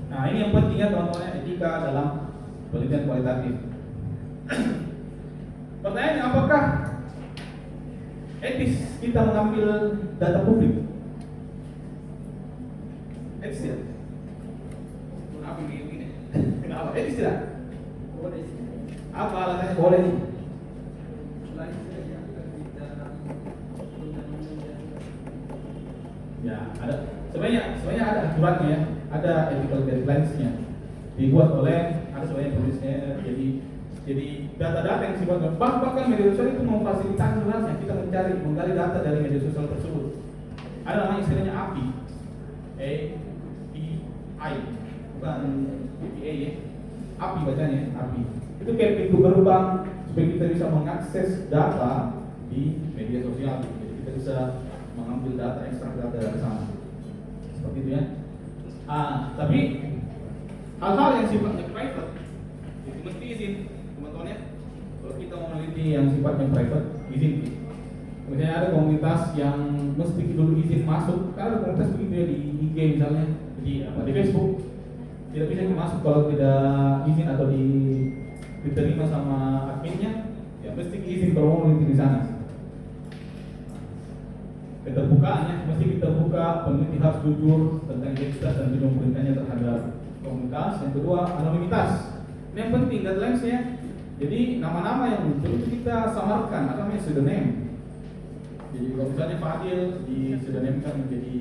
Nah, ini yang penting ya teman-teman, etika dalam penelitian kualitatif. Pertanyaannya, apakah etis kita mengambil data publik? Etis tidak? Apa ini? Kenapa? Etis tidak? Apa alasannya boleh nih? Ya, ada. Sebenarnya ada aturannya ya, ada ethical guidelines-nya. Dibuat oleh ada sebenarnya tulisnya. Jadi data-data yang sifatnya bahkan media sosial itu memfasilitasi sebenarnya kita menggali data dari media sosial tersebut. Ada namanya istilahnya API, API, bukan APA ya, API bacanya, API. Itu kayak pintu gerbang supaya kita bisa mengakses data di media sosial. Jadi kita bisa mengambil data, ekstrak data dari sana. Seperti itu ya. Tapi hal-hal yang sifatnya private itu mesti izin teman-teman ya. Kalau kita mau meneliti yang sifatnya private, izin. Misalnya ada komunitas yang mesti dulu izin masuk, karena ada komunitas begitu ya di IG misalnya, di Facebook tidak bisa masuk kalau tidak izin atau diterima sama adminnya, ya mesti izin kalau mau meneliti di sana. Keterbukaannya mesti kita buka, peneliti harus jujur tentang identitas dan tujuan penelitiannya terhadap komunitas. Yang kedua, anonimitas. Ini yang penting, guidelines-nya. Jadi nama-nama yang muncul itu kita samarkan, atau namanya pseudonym. Jadi kalau misalnya Fadil di pseudonymkan menjadi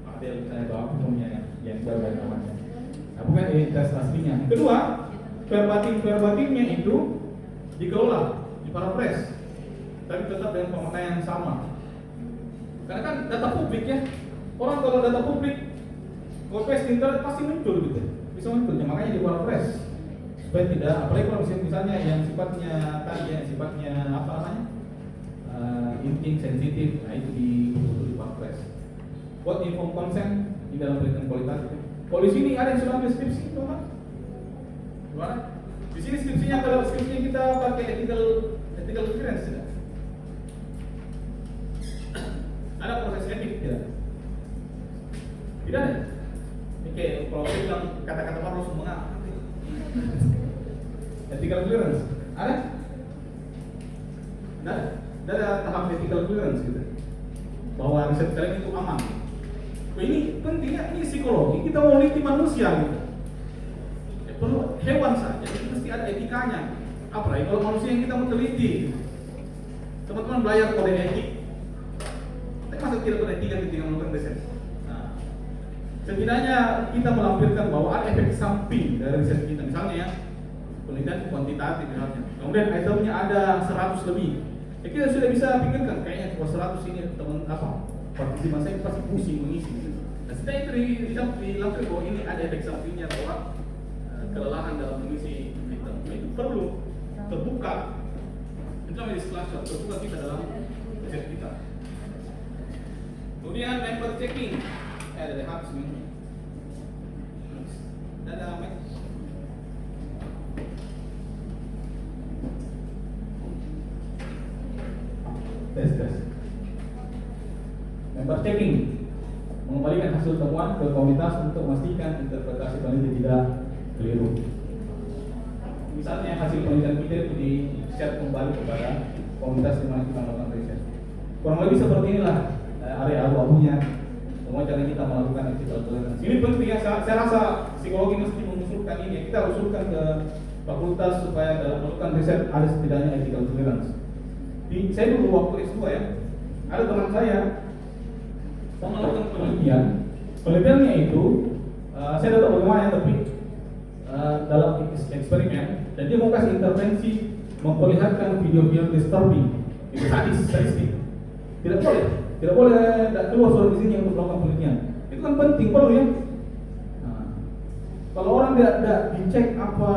Fadil misalnya atau apa punya yang jauh dari namanya. Nah, bukan identitas aslinya. Yang kedua, verbatimnya itu dikelola di paraphrase, tapi tetap dengan pemakaian yang sama. Karena kan data publik ya, orang kalau data publik copy di internet pasti muncul gitu, bisa muncul. Ya, makanya di paraphrase supaya tidak, apalagi kalau misalnya yang sifatnya tadi ya, sifatnya apa namanya, intim, sensitif, nah itu di paraphrase. Buat inform consent di dalam penelitian kualitatif. Kalau di sini ada yang sudah ambil skripsi, teman-teman. Gimana? Di sini skripsinya, kalau skripsinya kita pakai ethical clearance tidak? Ada proses etik tidak? Tidak ada. Oke, kalau saya bilang kata-kata baru semua ethical clearance ada? Tidak ada tahap ethical clearance gitu, bahwa riset kalian itu aman. Ini pentingnya, ini psikologi, kita mau meneliti manusia gitu. Perlu hewan saja, jadi mesti ada etikanya. Apalagi kalau manusia yang kita mau teliti. Teman-teman belajar kode etik, tapi masa tidak beretika ketika melakukan riset. Nah, setidaknya kita melampirkan bahwa ada efek samping dari riset kita. Misalnya ya, penelitian kuantitatif misalnya, kemudian itemnya ada 100 lebih. Ya kita sudah bisa pikirkan, kayaknya kalau 100 ini teman apa, partisipan saya pasti pusing mengisi. Nah, setelah itu dilampirkan bahwa ini ada efek sampingnya bahwa kelelahan dalam mengisi item. Itu perlu terbuka. Itu namanya disclosure, terbuka kita dalam riset kita. Kemudian member checking, ada habis nih. Ada mic. Tes. Member checking, mengembalikan hasil temuan ke komunitas untuk memastikan interpretasi peneliti tidak keliru. Misalnya hasil penelitian kita itu di-share kembali kepada komunitas di mana kita melakukan riset. Kurang lebih seperti inilah area abu-abunya. Semua cara kita melakukan ethical clearance. Ini penting ya, saya rasa psikologi mesti mengusulkan ini. Kita usulkan ke fakultas supaya dalam melakukan riset ada setidaknya ethical clearance. Saya dulu waktu S2 ya, ada teman saya melakukan penelitiannya itu saya tidak tahu bagaimana, tapi dalam eksperimen, dan dia mau kasih intervensi memperlihatkan video-video disturbing, itu sadistik. Tidak boleh keluar surat izinnya untuk melakukan penelitian. Itu kan penting, perlu ya. Nah, kalau orang tidak dicek apa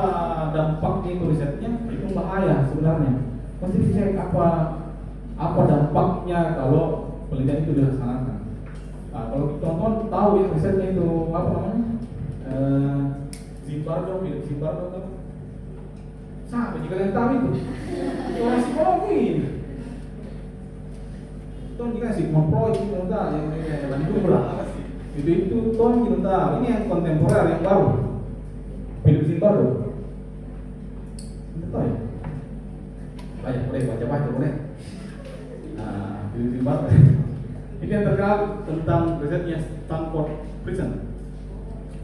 dampaknya itu risetnya, itu bahaya sebenarnya. Mesti dicek apa dampaknya kalau penelitian itu dilaksanakan. Nah, kalau tonton tahu ya risetnya itu apa namanya? Zimbardo kan? Siapa jika kalian tahu itu? Orang psikologi. Tuan jika Sigmund Freud itu entah yang Bandung lah. Itu tuan kita tahu. Ini yang kontemporer yang baru. Philip Zimbardo. Tahu ya? Boleh baca boleh. Nah, Philip Zimbardo. Ini yang terkenal tentang risetnya Stanford Prison.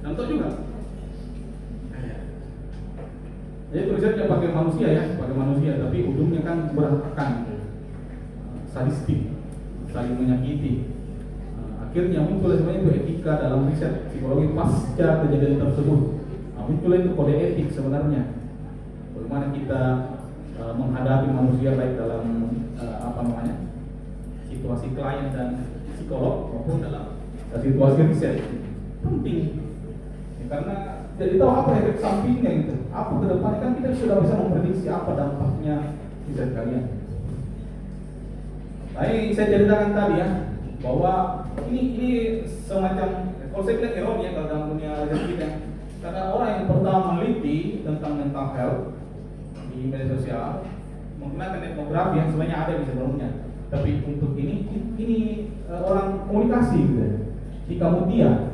Dan tahu juga. Jadi risetnya pakai manusia, tapi ujungnya kan berantakan, sadistik, saling menyakiti. Akhirnya muncul sebenarnya itu etika dalam riset psikologi pasca kejadian tersebut. Muncul itu kode etik sebenarnya. Bagaimana kita menghadapi manusia baik dalam situasi klien dan psikolog maupun dalam situasi riset. Penting, ya, karena jadi tahu apa efek sampingnya itu, apa ke depannya, kan kita sudah bisa memprediksi apa dampaknya riset kalian. Nah, ini saya ceritakan tadi ya, bahwa ini semacam, kalau saya bilang ironi ya kalau dalam dunia riset kita, karena orang yang pertama meneliti tentang mental health di media sosial menggunakan etnografi yang sebenarnya ada di sebelumnya, tapi untuk ini orang komunikasi gitu, Ika Mutia,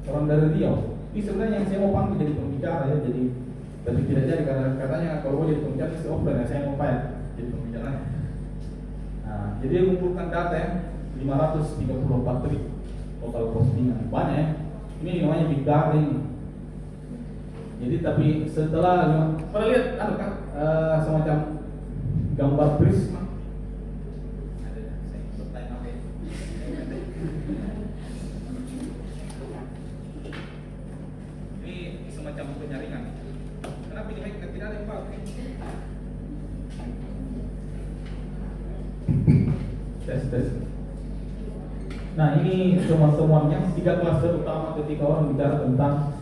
orang dari Riau. Ini sebenarnya yang saya mau panggil jadi pembicara ya, tapi tidak jadi karena katanya kalau mau jadi pembicara itu offline ya, saya mau jadi pembicara. Nah, jadi dia mengumpulkan data ya, 534 tweet total postingan, banyak ya. Ini namanya big data ini. Jadi tapi setelah pernah lihat kan semacam gambar prisma. Semacam penyaringan. Kenapa ini tidak ada yang pakai? Tes. Nah, ini temuan-temuannya 3 klaster utama ketika orang bicara tentang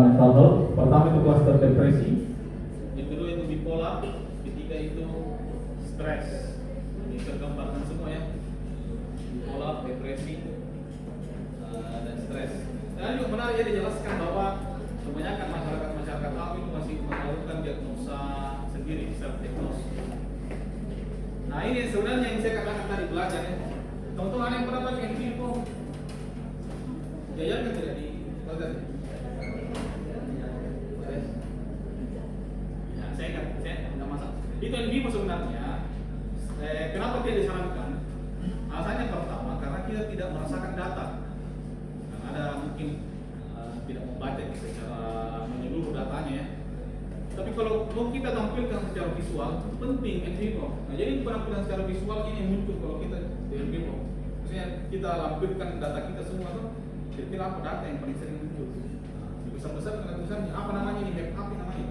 mental health. Pertama itu klaster depresi, yang kedua itu bipolar, ketiga itu stres. Ini tergambarkan semua ya, bipolar, depresi, dan stres. Dan juga menarik ya dijelaskan bahwa kebanyakan masyarakat awam itu masih melakukan diagnosa sendiri, self-diagnose. Nah, ini sebenarnya yang saya katakan tadi belajar ya. Teman-teman ada yang pernah pakai info? Jajan kan tidak di belajar. Ya, saya nggak masalah. Itu info sebenarnya. Kenapa tidak disarankan? Alasannya pertama karena kita tidak merasakan data. Karena ada mungkin tidak membaca secara menyeluruh datanya ya. Tapi kalau mau kita tampilkan secara visual, penting in vivo. Nah, jadi penampilan secara visual ini yang muncul kalau kita di in vivo. Maksudnya kita lampirkan data kita semua tuh, kira-kira apa data yang paling sering muncul. Besar-besar dengan tulisannya apa namanya ini, apa namanya,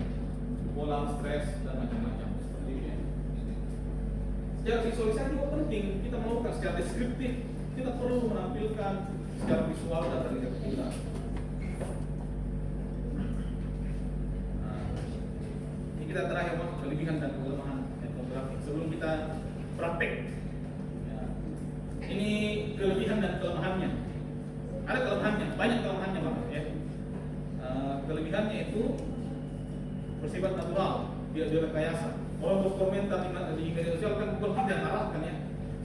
pola, stres dan macam-macam seperti ini. Ya. Secara visualisasi juga penting. Kita melakukan secara deskriptif. Kita perlu menampilkan secara visual data kita. Kita terakhir kelebihan dan kelemahan etnografi sebelum kita praktek. Ya. Ini kelebihan dan kelemahannya. Ada kelemahannya, banyak kelemahannya banget ya. Kelebihannya itu bersifat natural, dia rekayasa. Orang berkomentar di media sosial kan bukan tidak arahkan ya,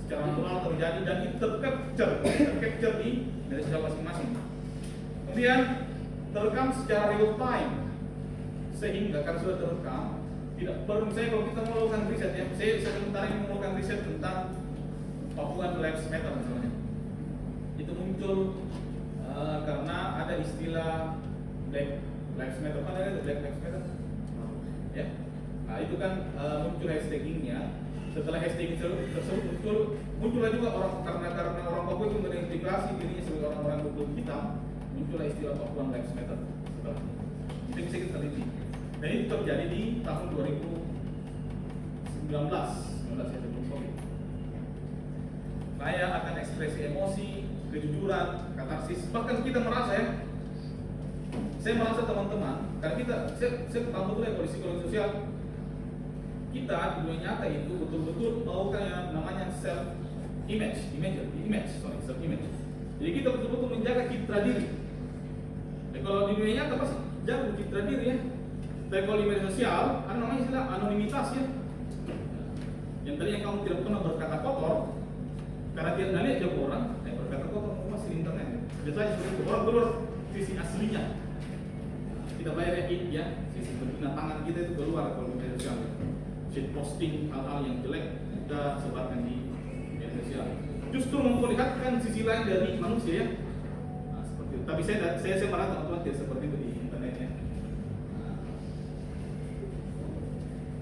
secara natural terjadi dan itu tercapture di media sosial masing-masing. Kemudian terekam secara real time. Sehingga karena sudah terekam, tidak perlu, misalnya kalau kita melakukan riset ya, saya sebentar ini melakukan riset tentang Papua Lives Matter misalnya. Itu muncul karena ada istilah Black Lives Matter, apa ada Black Lives Matter? Ya, nah itu kan muncul hashtagingnya. Setelah hashtag tersebut muncullah juga orang karena orang Papua itu mengidentifikasi dirinya sebagai orang-orang berkulit hitam, muncullah istilah Papua Lives Matter setelahnya. bisa kita teliti. Dan itu terjadi di tahun 2019 ya, sebelum COVID. Saya akan ekspresi emosi, kejujuran, katarsis, bahkan kita merasa ya. Saya merasa teman-teman, karena saya paham betul ya psikologi sosial. Kita di dunia nyata itu betul-betul melakukan yang namanya self image. Jadi kita betul-betul menjaga citra diri. Ya, kalau di dunia nyata pasti jaga citra diri ya. Tapi kalau di media sosial, ada namanya istilah anonimitas ya. Yang tadi yang kamu tidak pernah berkata kotor, karena dia nggak lihat jauh orang, berkata kotor masih di internet. Biasanya seperti itu, orang keluar sisi aslinya. Kita bayar ya, sisi tangan kita itu keluar kalau di media sosial. Shit posting hal-hal yang jelek kita sebarkan di media sosial. Justru memperlihatkan sisi lain dari manusia ya. Nah, seperti itu. Tapi saya merasa teman-teman tidak seperti itu di internet ya.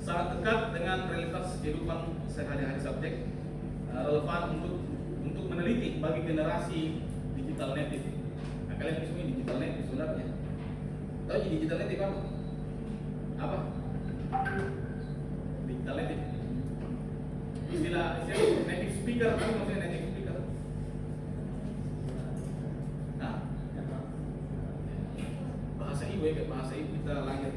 Sangat dekat dengan realitas kehidupan sehari-hari subjek, relevan untuk meneliti bagi generasi digital native. Nah, kalian semua digital native sebenarnya. Tahu jadi digital native apa? Digital native. Istilah native speaker, apa maksudnya native speaker? Nah, bahasa ibu ya, bahasa ibu kita lahir.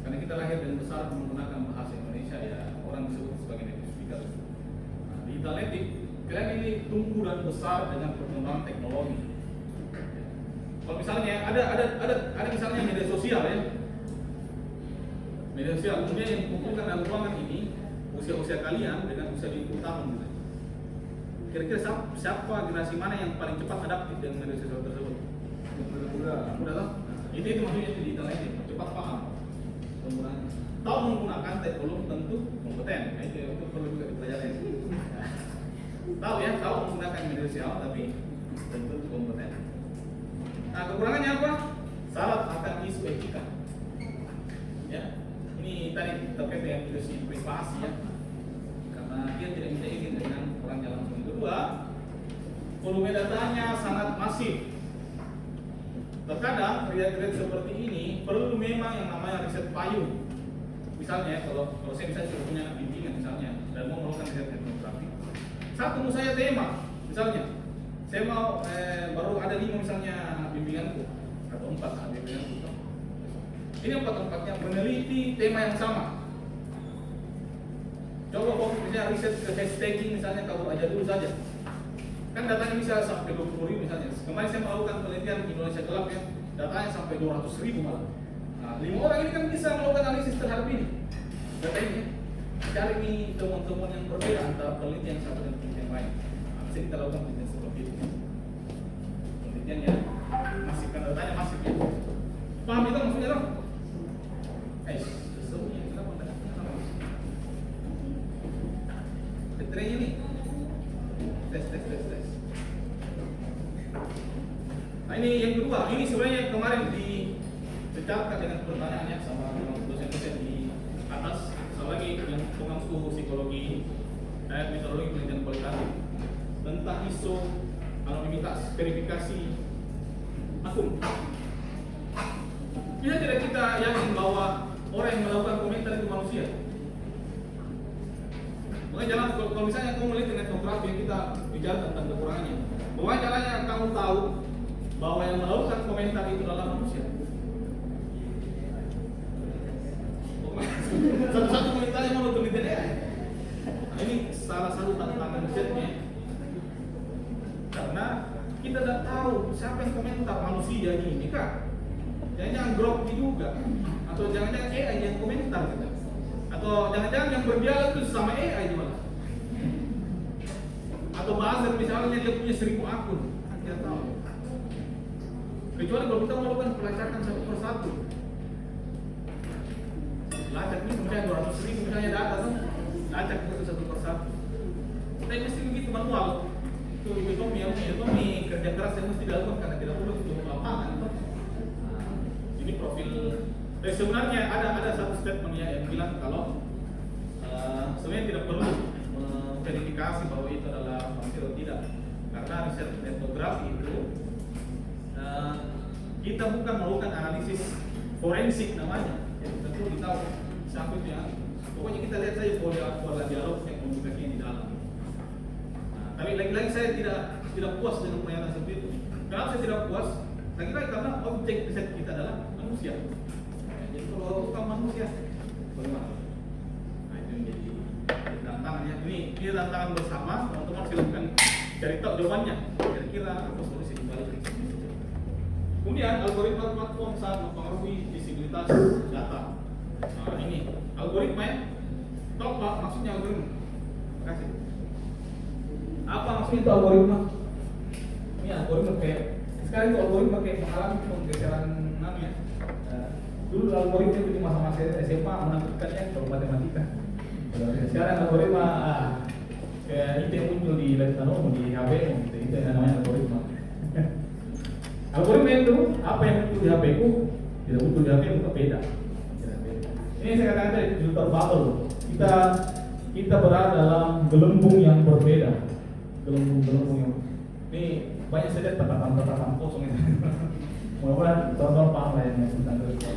Karena kita lahir dan besar menggunakan bahasa Indonesia ya, orang disebut sebagai native speaker. Nah, digital native, kalian ini tumbuh dan besar dengan perkembangan teknologi. Kalau misalnya ada misalnya media sosial ya, media sosial kemudian yang mengumpulkan dalam ruangan ini usia kalian dengan usia di tahun gitu. Kira-kira siapa generasi mana yang paling cepat adaptif dengan media sosial tersebut? Mudah lah. Itu maksudnya digital native, cepat paham. Tahu menggunakan teknologi tentu kompeten. Nah, itu perlu juga dipelajari. Tahu ya, tahu menggunakan media sosial tapi tentu kompeten. Nah, kekurangannya apa? Syarat akan isu etika. Ya, ini tadi terkait dengan isu privasi ya. Karena dia tidak minta izin dengan orang jalan. Yang kedua, volume datanya sangat masif. Terkadang riset seperti ini perlu memang yang namanya riset payung. Misalnya kalau saya sudah punya bimbingan misalnya dan mau melakukan riset etnografi, satu mau saya tema, misalnya saya mau baru ada 5 misalnya bimbinganku atau 4 bimbinganku. Ini 4-4-nya meneliti tema yang sama. Coba fokus misalnya riset ke hashtagging misalnya kalau aja dulu saja. Kan datanya bisa sampai 20.000 misalnya. Kemarin saya melakukan penelitian di Indonesia Gelap ya, datanya sampai 200.000 malah. Nah, 5 orang ini kan bisa melakukan analisis terhadap ini. Data ini, cari nih temuan-temuan yang berbeda antara penelitian satu dan penelitian yang lain. Nah, bisa kita lakukan penelitian seperti itu. Penelitian ya, masif kan datanya masif ya. Paham itu maksudnya dong? Sesuai kenapa enggak? Baterainya nih. Tes. Nah ini yang kedua, ini sebenarnya kemarin dicecarkan dengan pertanyaannya sama dosen-dosen di atas, lagi yang pengampu psikologi metodologi penelitian kualitatif tentang isu anonimitas, verifikasi akun. Bisa tidak kita yakin bahwa orang yang melakukan komentar itu manusia? Makanya jangan kalau misalnya kamu melihat etnografi yang kita bicara tentang kekurangannya, bagaimana caranya kamu tahu bahwa yang melakukan komentar itu adalah manusia? Satu-satu komentarnya mau penelitian ya. Nah, ini salah satu tantangan risetnya. Karena kita tidak tahu siapa yang komentar manusia ini kah? Jangan-jangan grok juga, atau jangan-jangan AI yang komentar gitu. Atau jangan-jangan yang berdialog itu sama AI juga. Atau buzzer misalnya dia punya 1.000 akun, kita tahu. Kecuali kalau kita melakukan pelacakan satu persatu. Lacak ini misalnya 200.000 misalnya data tuh, lacak itu satu persatu. Tapi mesti begitu manual. Itu ekonomi kerja keras yang mesti dilakukan karena tidak perlu itu lapangan. Ini profil. Sebenarnya ada satu statement yang bilang kalau sebenarnya tidak perlu verifikasi bahwa itu adalah manusia atau tidak, karena riset etnografi itu kita bukan melakukan analisis forensik namanya. Jadi tentu kita tahu siapa itu ya. Pokoknya kita lihat saja pola dialog yang komunikasinya di dalam. Nah, tapi lagi-lagi saya tidak puas dengan pernyataan seperti itu. Kenapa saya tidak puas? Lagi-lagi karena objek riset kita adalah manusia. Ya, jadi kalau bukan manusia, bagaimana? Nah, itu yang jadi tantangannya. Ini tantangan bersama, teman-teman silakan cari tahu jawabannya. Kira-kira apa solusi dibalik itu? Kemudian algoritma platform saat mempengaruhi visibilitas data. Nah, ini algoritma ya. Tahu Pak maksudnya algoritma? Terima kasih. Apa maksudnya itu algoritma? Ini algoritma kayak sekarang itu algoritma kayak mengalami penggeseran namanya. Dulu algoritma itu di masa-masa SMA menakutkannya kalau matematika. Sekarang algoritma kayak itu yang muncul di laptop, di HP, itu yang namanya algoritma. Algoritma itu apa yang muncul di HP ku tidak muncul di HP itu beda. Ini saya katakan tadi filter bubble. Kita berada dalam gelembung yang berbeda. Gelembung yang ini banyak saya lihat perkataan kosong itu. Mudah-mudahan teman-teman paham lah yang tentang itu.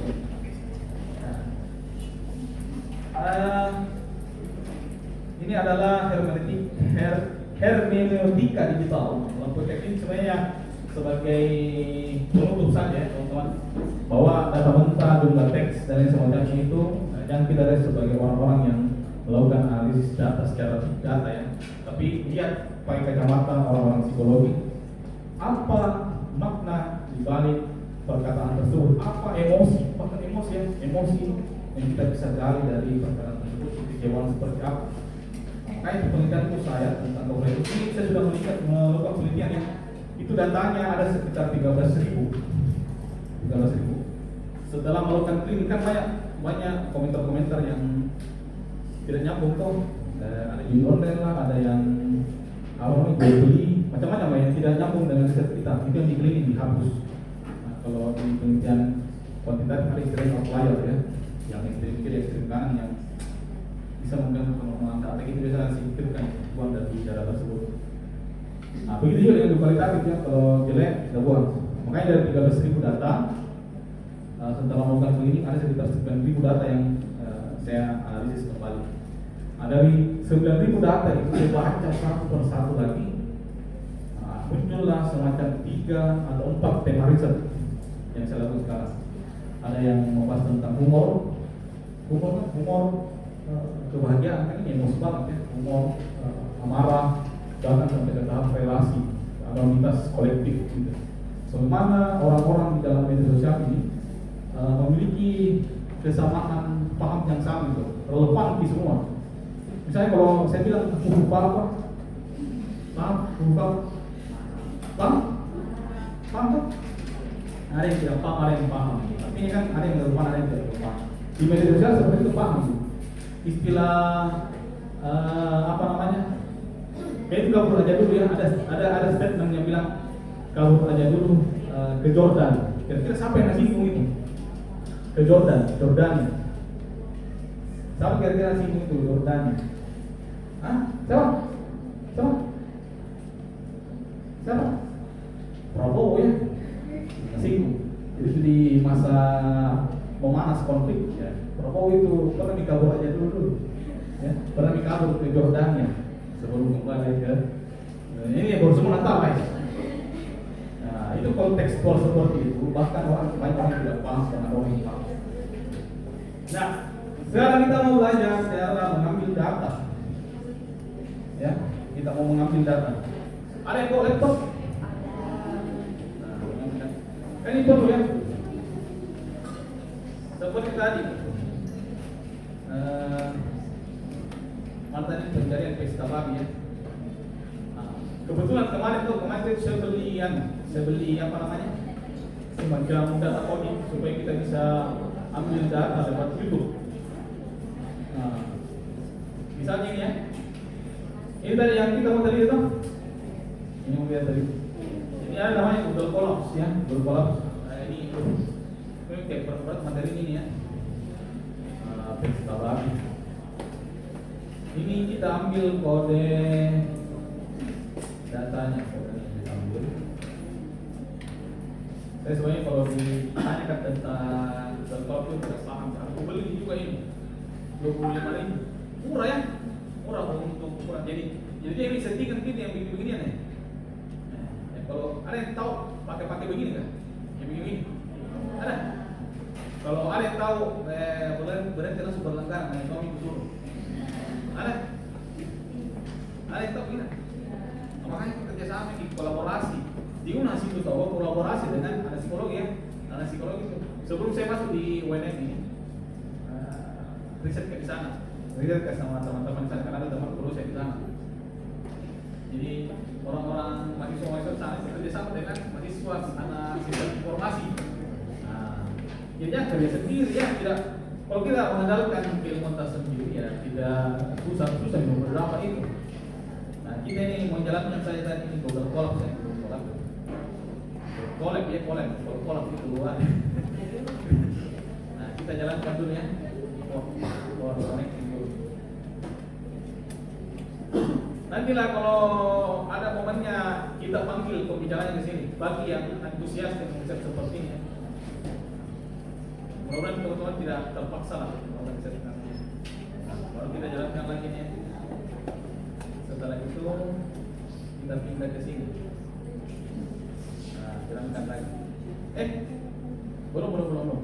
Ini adalah hermeneutika digital. Dalam konteks ini sebenarnya sebagai penutup saja teman-teman, bahwa data mentah, jumlah teks dan lain semacamnya itu yang kita lihat sebagai orang-orang yang melakukan analisis data secara big data ya, tapi lihat pakai kacamata orang-orang psikologi, apa makna dibalik perkataan tersebut, apa emosi, bahkan emosi yang kita bisa gali dari perkataan tersebut, kejauhan seperti apa. Makanya penelitian saya tentang Korea ini saya sudah melakukan penelitian ya. Itu datanya ada sekitar 13.000. Setelah melakukan klinik kan banyak komentar-komentar yang tidak nyambung toh. Ada judi online lah, ada yang jual beli, macam-macam yang tidak nyambung dengan riset kita. Itu yang diklinik dihapus. Nah, kalau di penelitian kuantitatif ada extreme outlier ya, yang ekstrem kiri, ekstrem kanan yang bisa mengganggu kenormalan data, kita bisa singkirkan buang dari data tersebut. Nah, begitu juga dengan kualitatif ya, kalau jelek kita buang. Makanya dari 13.000 data, setelah melakukan klinik ada sekitar 9.000 data yang saya analisis kembali. Nah, dari 9.000 data itu saya baca satu persatu lagi, muncullah semacam 3 atau 4 tema riset yang saya lakukan sekarang. Ada yang membahas tentang humor, kebahagiaan kan ini emosi banget ya, humor, amarah, bahkan sampai ke tahap relasi, anonimitas kolektif gitu. Semana orang-orang di dalam media sosial ini memiliki kesamaan paham yang sama gitu, relevan di semua. Misalnya kalau saya bilang huruf apa, paham huruf apa, paham kan? Ada yang tidak paham, ada yang paham. Tapi ini kan ada yang relevan, ada yang tidak paham. Di media sosial seperti itu paham. Istilah apa namanya? Itu kabur aja dulu ya. Ada statement yang bilang kabur aja dulu ke Jordan. Kira-kira siapa yang nasibmu itu? Ke Jordania. Siapa kira-kira nasibmu itu Jordania? Hah? Siapa? Prabowo ya. Nasibmu. Jadi di masa memanas konflik ya, Prabowo itu pernah dikabur aja dulu ya, pernah dikabur ke Jordania sebelum kembali ke ini baru semua Natal guys. Nah itu kontekstual seperti itu, bahkan orang banyak yang tidak paham dengan orang yang paham. Nah sekarang kita mau belajar cara mengambil data ya, kita mau mengambil data. Ada yang bawa laptop? Nah, ini perlu ya. Seperti tadi, tadi pencarian pesta babi ya. Kebetulan kemarin saya beli apa namanya, semacam data coding supaya kita bisa ambil data lewat YouTube. Misalnya ini ya, ini tadi yang kita mau tadi itu, ini mau lihat tadi. Ini ada namanya Google Columns ya, Google Columns. Ini kayak berat materi ini ya, pesta babi. Ini kita ambil kode datanya, kode yang kita ambil. Saya sebenarnya kalau ditanyakan tentang kalau pun tidak paham, aku beli juga ini 25.000, murah ya, murah untuk ukuran. Jadi dia bisa settingan kita yang begini-beginian ya. Nah, kalau ada yang tahu pakai begini kan, yang begini ada. Kalau ada yang tahu berarti langsung berlangganan, yang kami suruh. Ada yang tahu gini. Makanya kita kerjasama di kolaborasi. Di UNAS itu tahu kolaborasi dengan anak psikologi ya, anak psikologi itu. Sebelum saya masuk di UNS ini, riset ke sana, riset ke sama teman-teman sana, karena ada teman guru saya di sana. Jadi orang-orang mahasiswa sana kerjasama dengan mahasiswa anak sistem informasi. Jadi kerja sendiri ya, tidak. Kalau kita mengandalkan keilmuan tersendiri ya, tidak susah beberapa itu. Nah kita ini menjalankan saya tadi ini Google Colab saya Colab itu luar. Nah kita jalankan dulu ya. Connecting dulu. Nantilah kalau ada momennya kita panggil pembicaranya ke sini. Bagi yang antusias dengan riset seperti ini. Mudah-mudahan teman-teman tidak terpaksa lah kalau riset nanti. Baru kita jalankan lagi nih. Setelah itu kita pindah ke sini. Nah, jalankan lagi. Belum.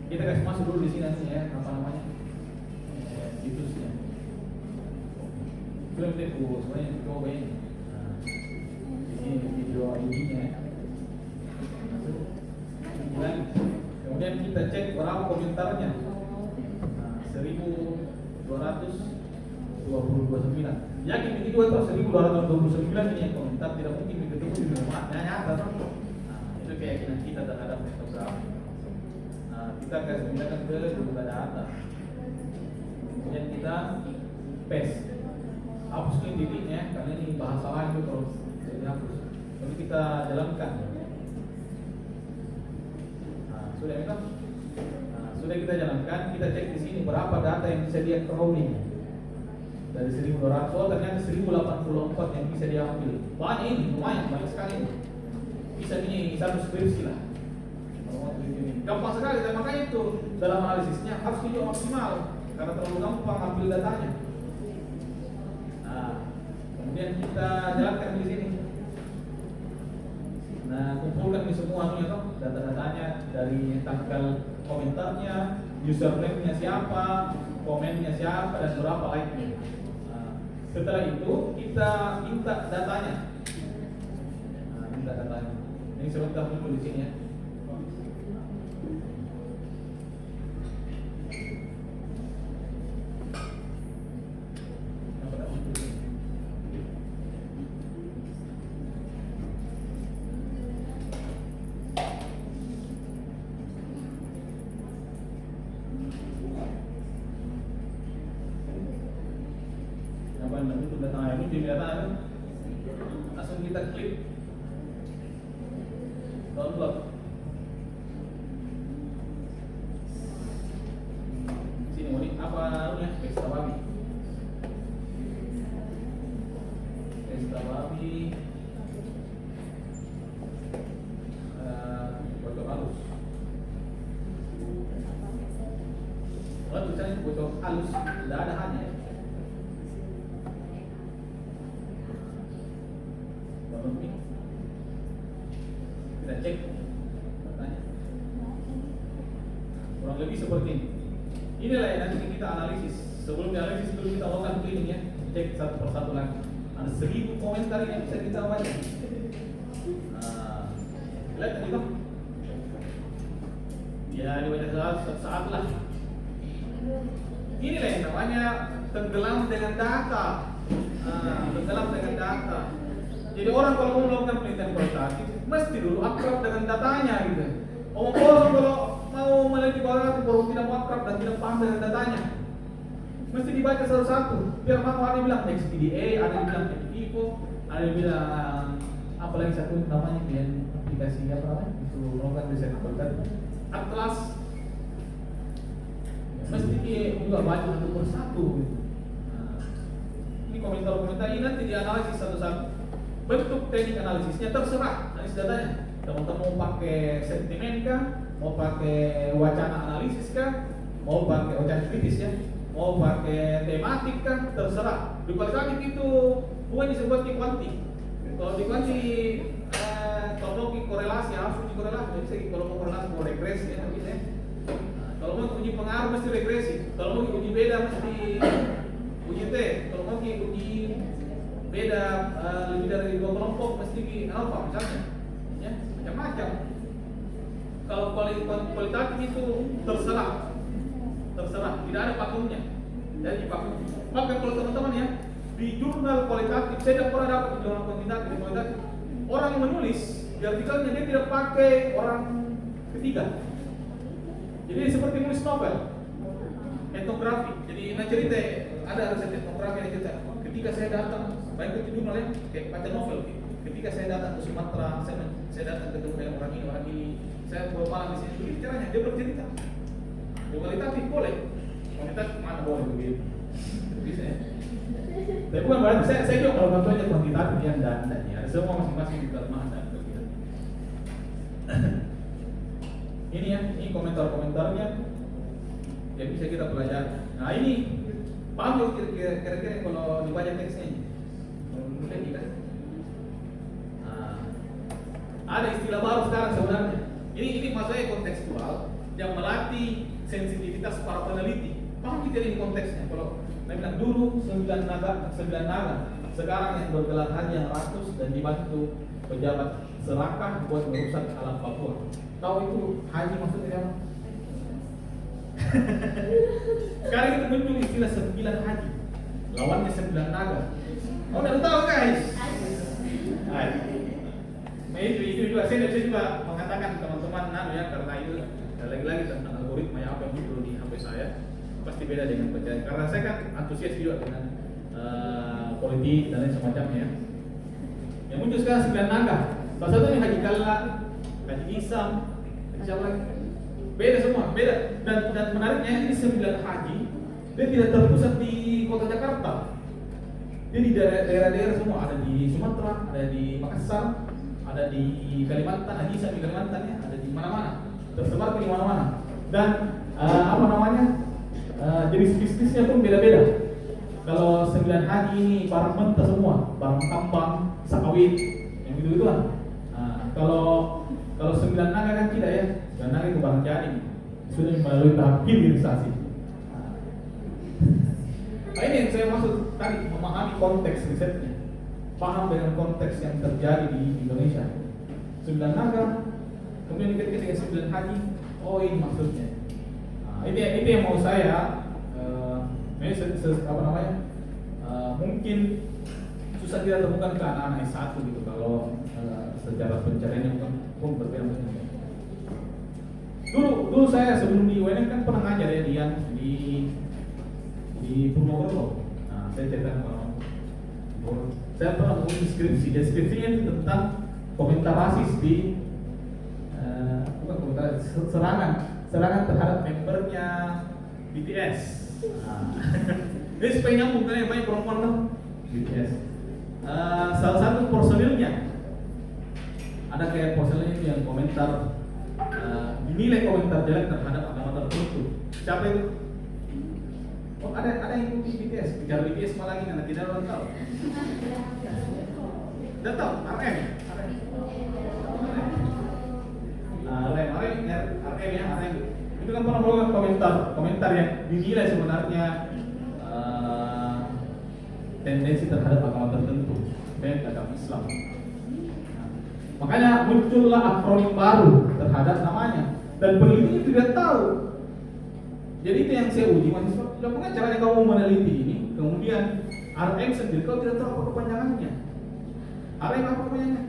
Kita kasih masuk dulu di sini nanti ya, apa namanya? Situsnya. Belum deh, semuanya coba ini. Nah, ini video ID-nya. Kemudian kita cek berapa komentarnya. Nah, 1229. Yakin begitu atau 1229 ini yang komentar, tidak mungkin ketemu di rumah. Nyata kan? Nah, itu keyakinan kita terhadap fotografi. Nah, kita akan pindahkan ke Google Data. Kemudian kita paste. Hapus ke titiknya karena ini bahasa lain itu terus jadi hapus. Lalu kita jalankan. Nah, sudah itu. Nah, sudah kita jalankan. Kita cek di sini berapa data yang bisa dia crawling. Dari 1200, oh ternyata 1084 yang bisa diambil. Banyak ini, lumayan, banyak sekali. Bisa ini satu skripsi lah. Gampang sekali, dan makanya itu dalam analisisnya harus juga maksimal karena terlalu gampang ambil datanya. Nah, kemudian kita jalankan di sini. Nah, kumpulkan ini semua data-datanya dari tanggal komentarnya, username-nya siapa, komennya siapa, dan berapa like-nya. Setelah itu kita minta datanya. Nah, minta datanya. Ini sebentar muncul di sini ya. Untuk datanya itu data langsung kita klik download. Sini mau apa namanya? Pesta babi. Foto halus. Kalau tulisannya foto halus, tidak ada hanya. Kita cek datanya. Kurang lebih seperti ini. Inilah yang nanti kita analisis. Sebelum dianalisis dulu kita lakukan cleaning ya. Cek satu persatu lagi. Ada 1000 komentar yang bisa kita baca. Nah, lihat tadi dong. Ya dibaca saat lah. Inilah yang namanya tenggelam dengan data. Tenggelam dengan data. Jadi orang kalau mau melakukan penelitian kualitatif mesti dulu akrab dengan datanya gitu. Orang kalau mau meneliti kualitatif baru tidak mau akrab dan tidak paham dengan datanya. Mesti dibaca satu-satu. Biar mau ada yang bilang XPDA, ada yang bilang Epico, ada yang bilang apalagi satu namanya yang aplikasi apa namanya itu melakukan riset kualitatif. Atlas. Mesti dia juga baca satu persatu. Gitu. Nah, ini komentar-komentar ini nanti dianalisis satu-satu. Bentuk teknik analisisnya terserah analisis datanya. Teman-teman mau pakai sentimen kah? Mau pakai wacana analisis kah? Mau pakai wacana kritis ya? Mau pakai tematik kah? Terserah. Di kualitatif itu bukan disebut di kuanti. Kalau di kuanti kalau mau korelasi harus uji korelasi. Jadi kalau mau korelasi mau regresi ya gitu ya. Kalau mau uji pengaruh mesti regresi. Kalau mau uji beda mesti uji T. Kalau mau uji beda lebih dari dua kelompok mesti alfa misalnya. Ya, macam-macam. Kalau kualitatif itu terserah, tidak ada pakemnya. Jadi pakem. Maka kalau teman-teman ya di jurnal kualitatif, saya tidak pernah dapat di jurnal kualitatif. Orang menulis di artikelnya dia tidak pakai orang ketiga. Jadi seperti menulis novel, etnografi. Jadi cerita ada riset etnografi yang cerita. Ketika saya datang, baik itu jurnalnya kayak baca novel. Ketika saya datang ke Sumatera, saya datang ketemu dengan orang ini, saya bermalam di sini. Begitu caranya dia bercerita. Kualitatif boleh, kualitatif mana boleh begitu. Bisa ya. Tapi bukan berarti saya juga kalau contohnya kuantitatif yang dan ya semua masing-masing di kelemahan dan kelebihan. Ini ya, ini komentar-komentarnya yang bisa kita pelajari. Nah ini paham kira-kira kalau dibaca teksnya ini. Mungkin tidak. Ada istilah baru sekarang sebenarnya. Ini maksudnya kontekstual yang melatih sensitivitas para peneliti. Paham kita ini konteksnya. Kalau saya bilang dulu 9 naga, sekarang yang bergelar hanya ratus dan dibantu pejabat serakah buat merusak alam Papua. Tahu itu haji maksudnya apa? Sekarang itu muncul istilah 9 haji, lawannya 9 naga. Oh, udah tahu guys? Nah itu juga saya juga mengatakan teman-teman ya karena itu lagi-lagi tentang algoritma yang apa yang muncul di HP saya pasti beda dengan pencarian karena saya kan antusias juga dengan politik dan lain semacamnya. Yang muncul sekarang 9 naga. Salah satunya Haji Kalla, Haji Isam, siapa lagi? Beda semua, beda. Dan menariknya ini 9 haji, dia tidak terpusat di kota Jakarta. Dia di daerah-daerah semua, ada di Sumatera, ada di Makassar, ada di Kalimantan, Haji Isam di Kalimantan ya, ada di mana-mana, tersebar di mana-mana. Dan jenis bisnisnya pun beda-beda. Kalau 9 haji ini barang mentah semua, barang tambang, sawit, yang gitu-gituan. Kalau 9 naga kan tidak ya, 9 naga itu barang jadi, sudah melalui tahap hilirisasi. Nah ini yang saya maksud tadi, memahami konteks risetnya, paham dengan konteks yang terjadi di Indonesia. 9 naga, kemudian dikait-kait dengan 9 haji, oh ini maksudnya. Ini yang mau saya mungkin susah kita temukan ke anak-anak S1 gitu kalau secara pencariannya pun berbeda. Dulu saya sebelum di UNM kan pernah ngajar ya di Purwokerto. Nah, saya cerita kalau saya pernah menulis deskripsinya itu tentang komentar rasis di bukan komentar serangan terhadap membernya BTS. Ini supaya nyambung kan yang banyak perempuan kan BTS. Salah satu personilnya ada kayak personilnya itu yang komentar dinilai komentar jelek terhadap agama tertentu. Siapa itu? Oh ada yang ikut BTS, bicara BTS malah lagi karena tidak orang tahu. Tidak tahu, RM ya. Itu kan pernah melakukan komentar yang dinilai sebenarnya tendensi terhadap agama tertentu, baik agama Islam. Makanya muncullah akronim baru terhadap namanya dan peneliti tidak tahu. Jadi itu yang saya uji mahasiswa. Bagaimana caranya kamu meneliti ini? Kemudian RM sendiri kau tidak tahu apa kepanjangannya. RM apa kepanjangannya?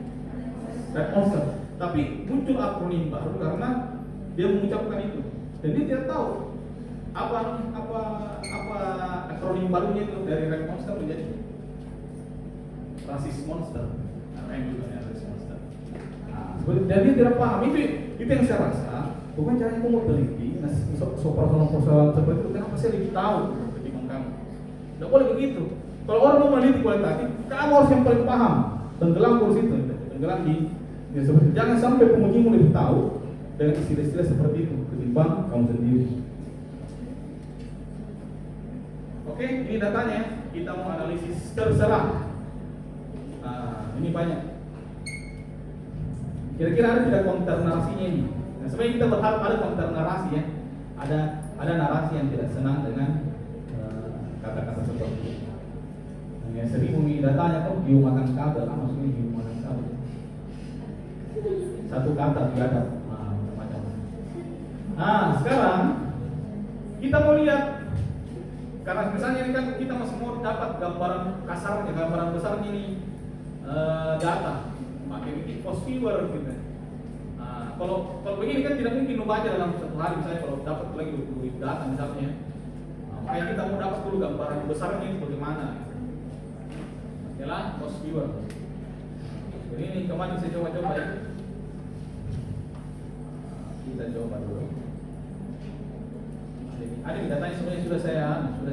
Red Monster. Tapi muncul akronim baru karena dia mengucapkan itu dan dia tidak tahu apa akronim barunya itu dari Red Monster menjadi Rasis Monster. RM juga ya Rasis Monster. Dan dia tidak paham itu yang saya rasa. Bukan caranya kamu teliti, persoalan seperti itu kenapa saya lebih tahu ketimbang kamu? Tidak boleh begitu. Kalau orang mau meneliti kualitatif, kamu harus yang paling paham. Tenggelam kursi itu, tenggelam di Ya, jangan sampai pengujimu lebih tahu dengan istilah-istilah seperti itu ketimbang kamu sendiri. Oke, ini datanya. Kita mau analisis terserah. Nah, ini banyak. Kira-kira ada tidak counter narasinya ini? Nah, sebenarnya kita berharap ada counter narasi ya. Ada narasi yang tidak senang dengan kata-kata seperti itu. Nah, yang sering memilih datanya kok hiu makan kabel, maksudnya hiu makan kabel. Satu kata biadab, macam-macam. Nah, sekarang kita mau lihat, karena misalnya ini kan kita masih mau dapat gambaran kasarnya, gambaran besarnya ini data, pakai post viewer gitu. Nah, kalau begini kan tidak mungkin membaca dalam satu hari, misalnya kalau dapat lagi 20 data misalnya. Nah, makanya kita mau dapat dulu gambaran besarnya ini bagaimana. Yalah, post viewer. Jadi ini kemarin saya coba-coba ya. Kita coba dulu. Ada di datanya sebenarnya sudah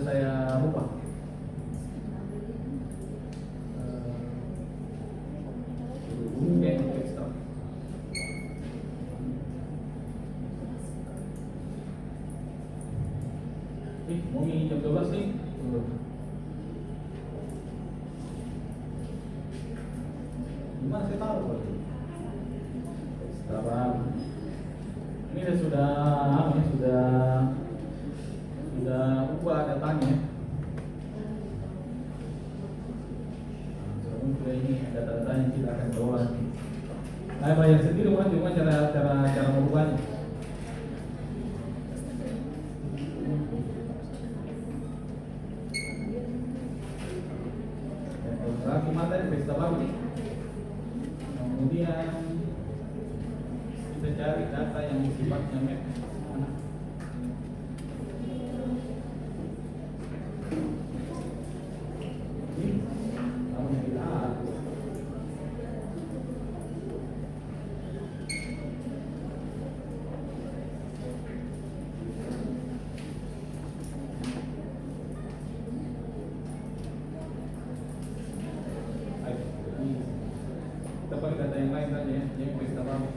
saya rubah. Oke, stop. Mau ini jam 12 nih. Gimana saya tahu kalau sekarang ini sudah ubah datanya. Sudah ini data-data yang kita akan bawa. Saya bayar sendiri bukan cuma cara merubahnya. Berarti mata di pesta baru. Kemudian kita cari data yang sifatnya map. Kita pakai data yang lain saja ya, yang pesta baru.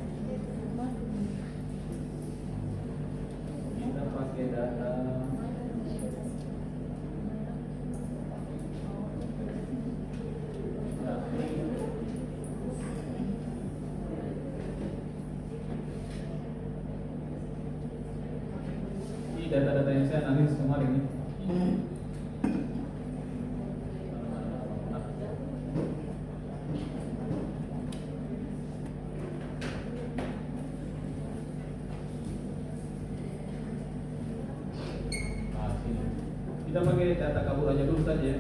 Kita pakai data ini data-data yang saya analisis kemarin nih. Kita pakai data kabur aja dulu saja ya.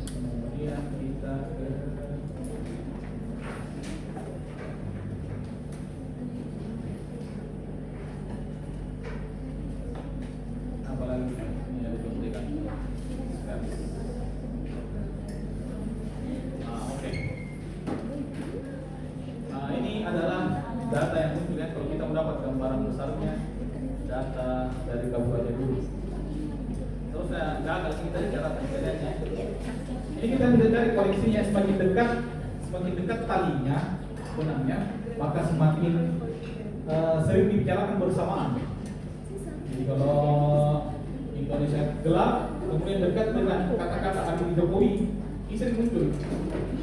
Kemudian kita ke apalagi ini ada pemberikan oke. Nah, ini adalah data yang muncul ya. Kalau kita mendapat gambaran besarnya data dari kabur aja dulu. Terus gagal kita cara penjelasannya. Ini kita bisa cari koleksinya semakin dekat talinya benangnya, maka semakin sering dibicarakan bersamaan. Jadi kalau Indonesia gelap, kemudian dekat dengan kata-kata Andi Jokowi, bisa muncul.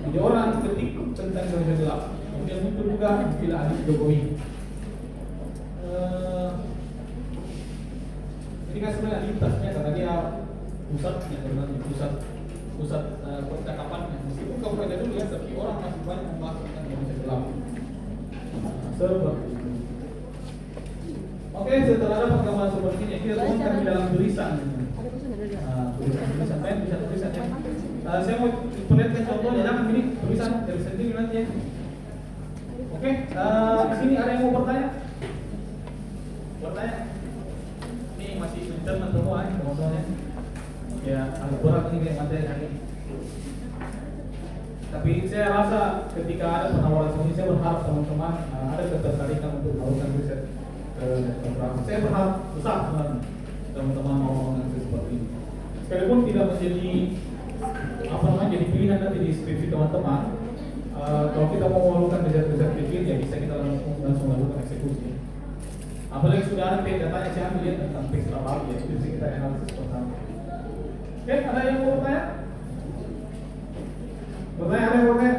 Jadi orang ketik tentang Indonesia gelap, kemudian muncul juga bila Andi Jokowi. Ini kan sebenarnya lintasnya karena dia pusatnya sebenarnya pusat percakapannya. Meskipun kamu aja dulu ya, tapi orang masih banyak membahas tentang Indonesia gelap. Seperti itu. Oke, setelah ada perkembangan seperti ini, kita tuliskan di dalam tulisan. Tulisan lain bisa tulisan ya. Saya mau perlihatkan contohnya, jangan ini tulisan dari sendiri nanti ya. Oke, di sini ada yang mau bertanya? Bertanya? Ini masih dan semua teman-teman ya agak berat ini materi hari ini. Tapi saya rasa ketika ada penawaran seperti ini, saya berharap teman-teman ada ketertarikan untuk melakukan riset ke program. Saya berharap besar sebenarnya teman-teman mau melakukan riset seperti ini. Sekalipun tidak menjadi jadi pilihan nanti di skripsi teman-teman. Kalau kita mau melakukan riset-riset kecil, ya bisa kita langsung lakukan eksekusi. Apalagi sudah ada datanya, saya ambil lihat tentang fix apa ya, itu bisa kita analisis pertama. Oke, ada yang mau bertanya? Bertanya, ada yang mau bertanya?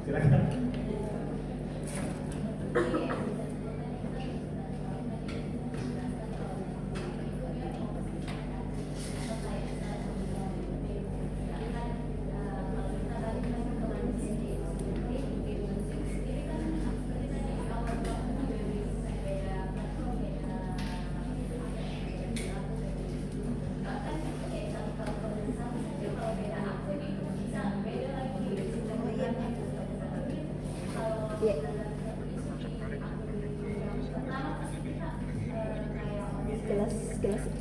Silakan. Iya.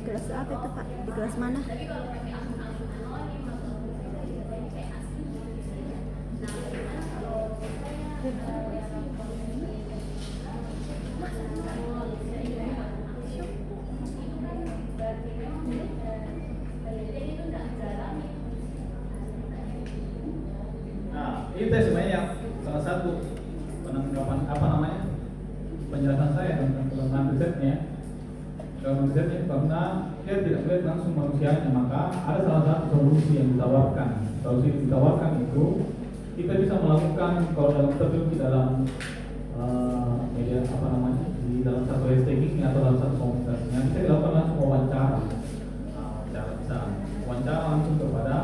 Kelas apa itu Pak? Di kelas mana? Nah, itu sebenarnya yang salah satu penanggapan penjelasan saya tentang kelemahan risetnya. Kelemahan risetnya karena dia tidak melihat langsung manusianya, maka ada salah satu solusi yang ditawarkan. Solusi yang ditawarkan itu kita bisa melakukan kalau dalam terjun di dalam media di dalam satu hashtagging atau dalam satu komunitasnya bisa dilakukan langsung wawancara. Bisa wawancara langsung kepada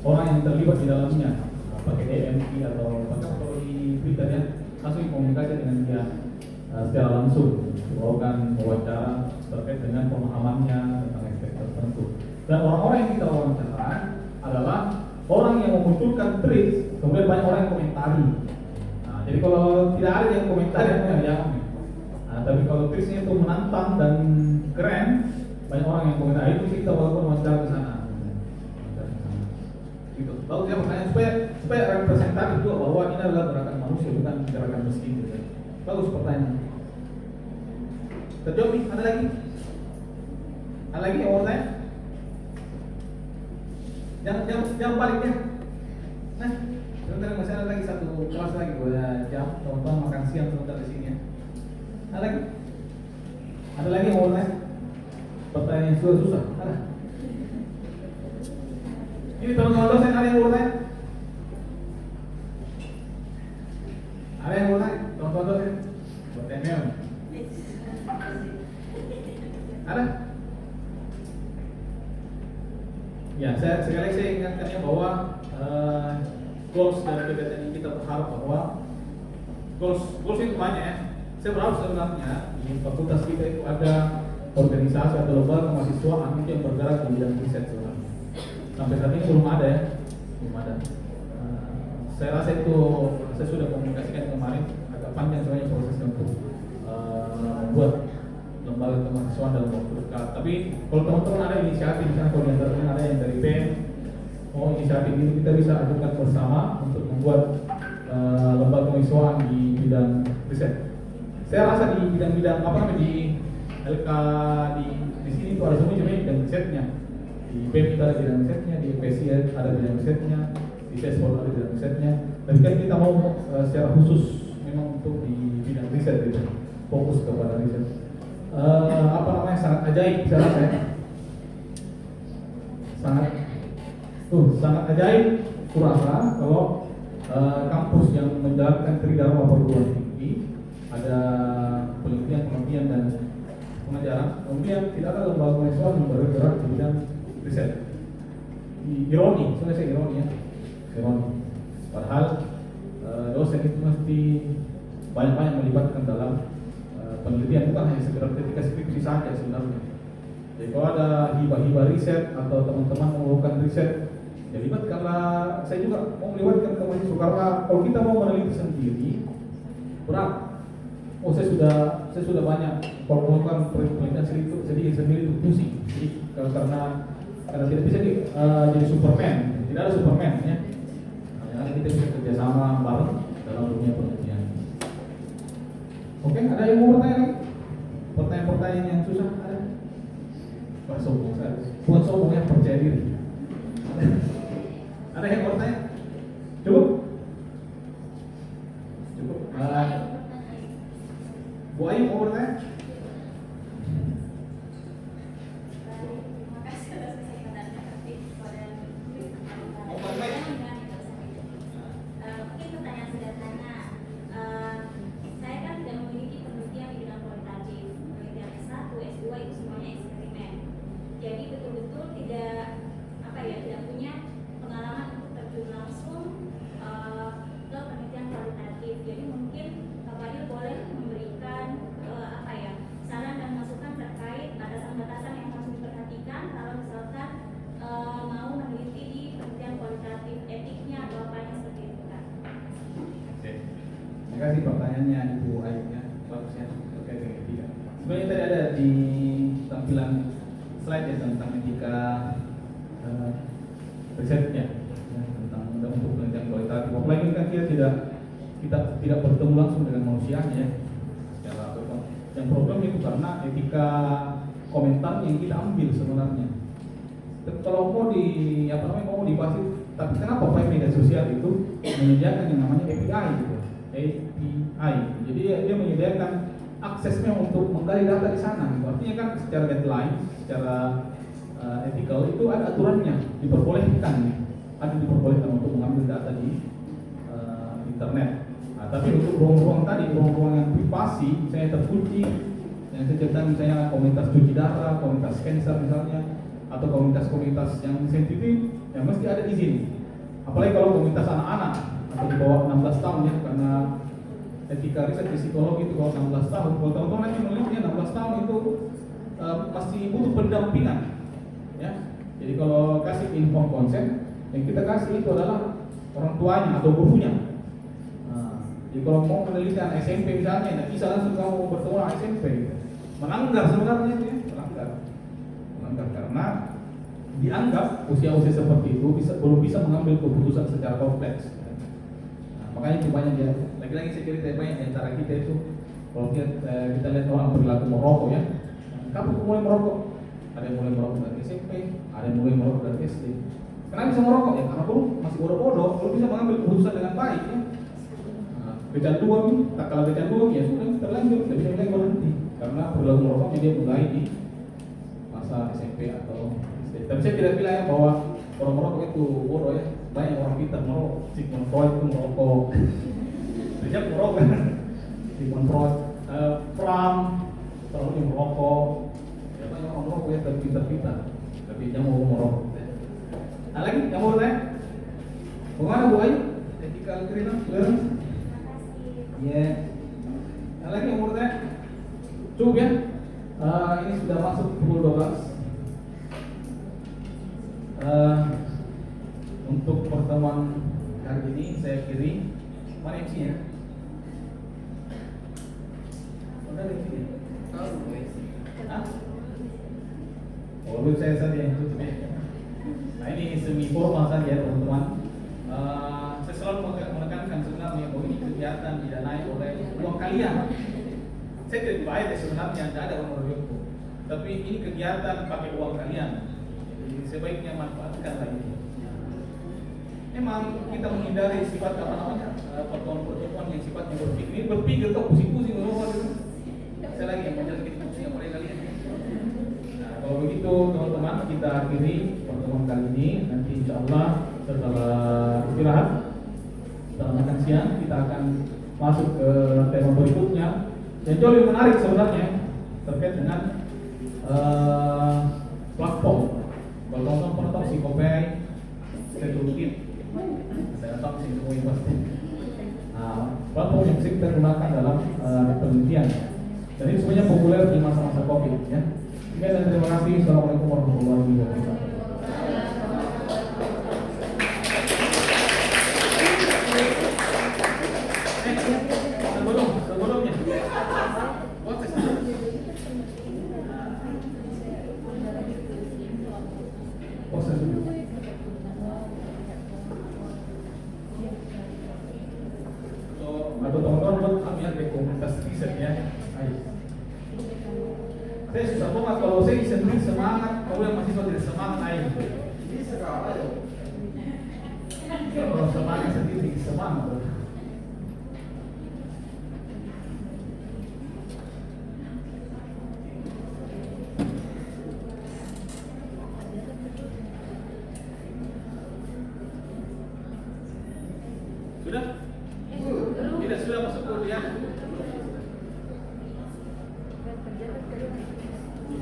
orang yang terlibat di dalamnya, pakai DMP atau kalau di Twitter ya, langsung komunikasi dengan dia secara langsung, melakukan wawancara terkait dengan pemahamannya tentang aspek tertentu. Dan orang-orang yang kita wawancara adalah orang yang memunculkan tweet, kemudian banyak orang yang komentari. Nah, jadi kalau tidak ada yang komentari, jangan. Nah, tapi kalau tweetnya itu menantang dan keren, banyak orang yang komentari, itu kita walaupun wawancara ke sana. Gitu. Lalu dia bertanya supaya representatif juga bahwa ini adalah gerakan manusia, bukan gerakan mesin. Gitu. Bagus pertanyaan. Terjawab nih, ada lagi? Ada lagi yang mau tanya? Jangan balik ya. Nah, sebentar masih ada lagi satu kelas lagi, jam teman-teman makan siang sebentar di sini ya. Ada lagi? Ada lagi yang mau tanya? Pertanyaan yang susah? Ada? Ini teman-teman dosen ada yang mau tanya? Ada yang mau tanya? Teman-teman dosen? Bertanya. Ada? Ya, sekali saya ingatkannya bahwa goals dari kegiatan ini kita berharap bahwa goals itu banyak ya. Saya berharap sebenarnya di fakultas kita itu ada organisasi atau lembaga mahasiswa yang bergerak di bidang riset sebenarnya. Sampai saat ini belum ada ya, belum ada. Saya rasa itu saya sudah komunikasikan kemarin, agak panjang sebenarnya prosesnya untuk membuat lembaga kemahasiswaan dalam waktu dekat. Tapi kalau teman-teman ada inisiatif, misalnya kalau diantaranya ada yang dari BEM, inisiatif itu kita bisa ajukan bersama untuk membuat lembaga kemahasiswaan di bidang riset. Saya rasa di bidang-bidang di LK di sini itu ada semua jenis bidang risetnya. Di BEM kita ada bidang risetnya, di FPC ada bidang risetnya, di CESPOL ada bidang risetnya. Tapi kan kita mau secara khusus memang untuk di bidang riset gitu, fokus kepada riset. Sangat ajaib saya rasa ya. Sangat ajaib kurasa kalau kampus yang menjalankan Tridharma perguruan tinggi ada penelitian dan pengajaran, kemudian tidak ada lembaga mahasiswa yang bergerak di bidang riset. Ironi, sebenarnya saya ironi ya, ironi. Padahal dosen itu mesti banyak-banyak melibatkan dalam penelitian, bukan hanya sekedar ketika skripsi saja sebenarnya. Jadi kalau ada hibah-hibah riset atau teman-teman melakukan riset, ya libatkanlah. Saya juga mau melibatkan ke mahasiswa karena kalau kita mau meneliti sendiri berat. oh saya sudah banyak kalau melakukan penelitian sendiri itu pusing. Jadi karena tidak bisa jadi Superman, tidak ada Superman ya. Karena kita bisa kerjasama bareng dalam dunia penelitian. Oke, ada yang mau bertanya lagi? Pertanyaan-pertanyaan yang susah ada? Wah, sombong saya. Bukan sombong ya, percaya diri. Ada yang mau bertanya? Cukup? Cukup. Bu Ayu mau bertanya? Mungkin pertanyaan sederhana, saya kan tidak memiliki penelitian di bidang kualitatif, penelitian S1, S2 itu semuanya eksperimen. Jadi betul-betul tidak punya pengalaman untuk terjun langsung ke penelitian kualitatif. Jadi mungkin Pak Fadil boleh memberikan saran dan masukan terkait batasan-batasan yang harus diperhatikan kalau misalkan mau meneliti di penelitian kualitatif, etiknya atau apanya seperti itu kan. Oke. Terima kasih pertanyaannya Ibu Ayu ya. Bagus ya. Oke, tiga. Sebenarnya tadi ada di tampilan slide ya tentang etika risetnya ya, tentang untuk penelitian kualitatif. Apalagi kan kita tidak bertemu langsung dengan manusianya ya. Secara yang problem itu karena etika komentar yang kita ambil sebenarnya. Kalau mau mau dibahas, tapi kenapa media sosial itu menyediakan yang namanya API gitu. API. Jadi dia menyediakan aksesnya untuk menggali data di sana. Gitu. Artinya kan secara deadline, secara ethical itu ada aturannya, diperbolehkan untuk mengambil data di internet. Nah, tapi untuk ruang-ruang yang privasi, misalnya terkunci, yang saya cerita misalnya komunitas cuci darah, komunitas cancer misalnya, atau komunitas yang sensitif, yang mesti ada izin. Apalagi kalau komunitas anak-anak atau di bawah 16 tahun ya, karena etika riset psikologi itu kalau 16 tahun, kalau teman-teman nanti meneliti 16 tahun itu masih butuh pendampingan. Ya, jadi kalau kasih info konsen, yang kita kasih itu adalah orang tuanya atau gurunya. Jadi kalau mau penelitian SMP misalnya, tidak bisa langsung kamu bertemu dengan SMP. Melanggar sebenarnya itu ya, melanggar karena dianggap usia-usia seperti itu belum bisa mengambil keputusan secara kompleks. Makanya itu banyak ya. Lagi-lagi saya cerita banyak di antara kita itu kalau kita lihat orang perilaku merokok ya. Kamu mulai merokok, ada yang mulai merokok dari SMP, ada yang mulai merokok dari SD. Kenapa bisa merokok ya? Karena masih bodoh-bodoh, belum bisa mengambil keputusan dengan baik ya. Kecanduan, tak kalah kecanduan ya sudah terlanjur, tidak bisa mulai berhenti karena perilaku merokoknya dia mulai di masa SMP atau SD. Tapi saya tidak bilang ya bahwa orang merokok itu bodoh ya, banyak orang pintar merokok. Sigmund Freud itu merokok, sejak merokok, Sigmund Freud, Fram terlalu merokok, ya banyak orang merokok ya pintar-pintar, tapi dia mau merokok. Nah lagi yang mau tanya, bagaimana Bu Ayu? Ethical clearance? Ya. Nah lagi yang mau tanya, cukup ya. Ini sudah masuk pukul 12. Untuk pertemuan hari ini saya kiri. Mana MC-nya? Mana MC-nya? Hah? Oh, saya saja yang tutup ya. Nah ini semi formal saja teman-teman. Saya selalu menekankan sebenarnya bahwa ini kegiatan didanai oleh uang kalian. Saya tidak bayar sebenarnya, tidak ada uang itu. Tapi ini kegiatan pakai uang kalian. Jadi sebaiknya manfaatkan lagi. Memang kita menghindari sifat pertemuan-pertemuan yang sifatnya berpikir kok pusing-pusing saya lagi yang menjaga kita pusing oleh kalian. Nah kalau begitu teman-teman kita akhiri pertemuan kali ini. Nanti insya Allah setelah istirahat, setelah makan siang kita akan masuk ke tema berikutnya yang jauh lebih menarik sebenarnya terkait dengan platform. Kalau teman-teman pernah tahu Psikopay, Setukit, saya tahu sih semua pasti. Platform yang bisa kita gunakan dalam penelitian. Dan ini semuanya populer di masa-masa COVID ya. Sekian dan terima kasih. Assalamualaikum warahmatullahi wabarakatuh. Sebelumnya semangat, kalau saya sendiri semangat, kalau yang mahasiswa tidak semangat aja. Kalau semangat sendiri semangat. Sudah? Tidak sudah masuk kuliah.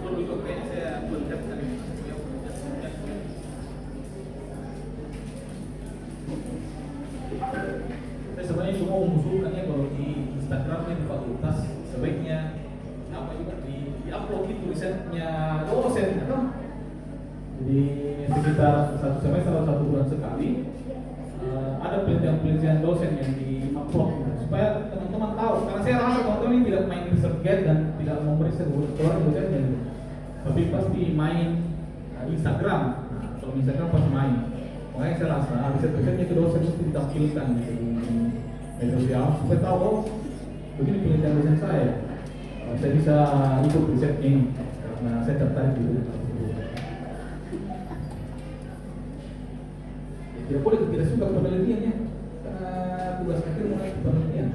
Dulu kayaknya saya melihat tadi. Saya sebenarnya cuma mengusulkannya kalau di Instagramnya di fakultas sebaiknya apa juga di upload itu risetnya dosen kan? Jadi sekitar 1 semester atau 1 bulan sekali ada penelitian dosen yang di upload supaya teman-teman tahu. Karena saya rasa teman-teman ini tidak main research guide dan tidak memeriksa keluar dosennya, tapi pasti main Instagram. Nah, kalau Instagram pasti main. Makanya saya rasa riset-risetnya itu dosen itu ditampilkan di media sosial supaya tahu, oh begini penelitian dosen saya. Saya bisa ikut riset ini karena saya tertarik di itu. Tidak boleh tidak suka penelitiannya karena tugas akhir mulai penelitian.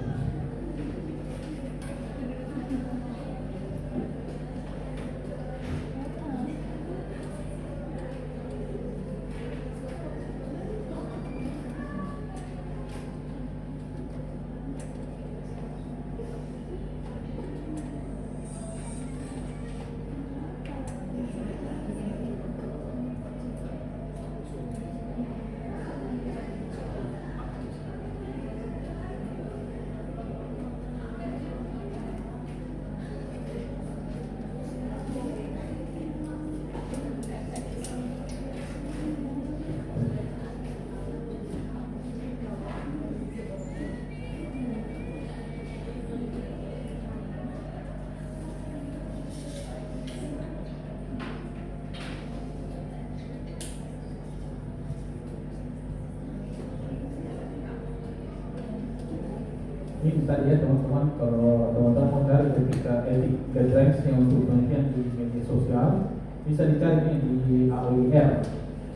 Ini tadi ya teman-teman, kalau teman-teman mau cari ketika etik guidelines yang untuk penelitian di media sosial bisa dicari di AOIR,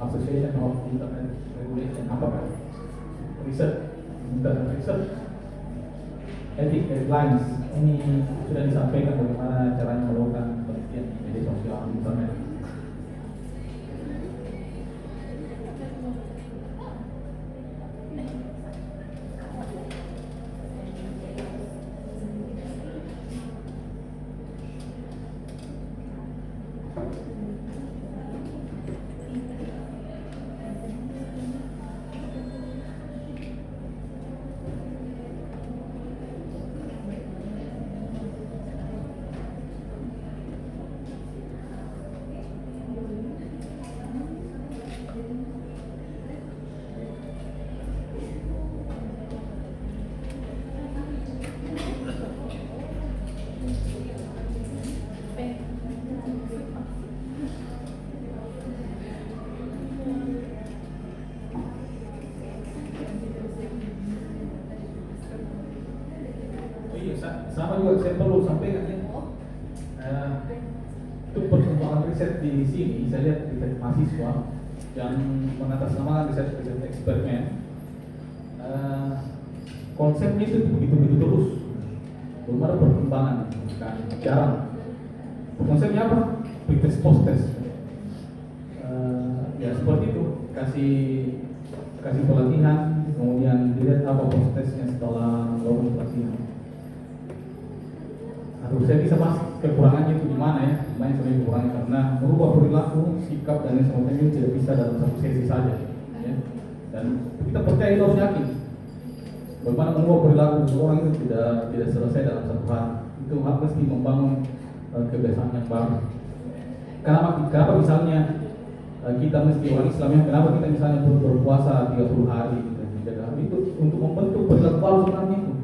Association of Internet Regulation, apa kan? Research, Internet Research, etik guidelines. Ini sudah disampaikan bagaimana caranya melakukan penelitian di media sosial internet. Sama juga saya perlu sampaikan ya. Untuk perkembangan riset di sini, saya lihat riset mahasiswa yang mengatasnamakan riset eksperimen. Konsepnya itu begitu terus, belum ada perkembangan, kan jarang. Konsepnya apa? Pretest post test. Ya seperti itu, kasih pelatihan, kemudian dilihat apa post testnya setelah melakukan pelatihan. Aduh, saya bisa bahas kekurangannya itu di mana ya, banyak sekali kekurangan karena merubah perilaku, sikap dan lain sebagainya itu tidak bisa dalam satu sesi saja, ya. Dan kita percaya itu harus yakin. Bagaimana mengubah perilaku seseorang itu tidak selesai dalam satu hari. Itu harus mesti membangun kebiasaan yang baru. Kenapa misalnya kita mesti orang Islam, kenapa kita misalnya berpuasa 30 hari, 3 hari itu untuk membentuk perilaku baru sebenarnya itu.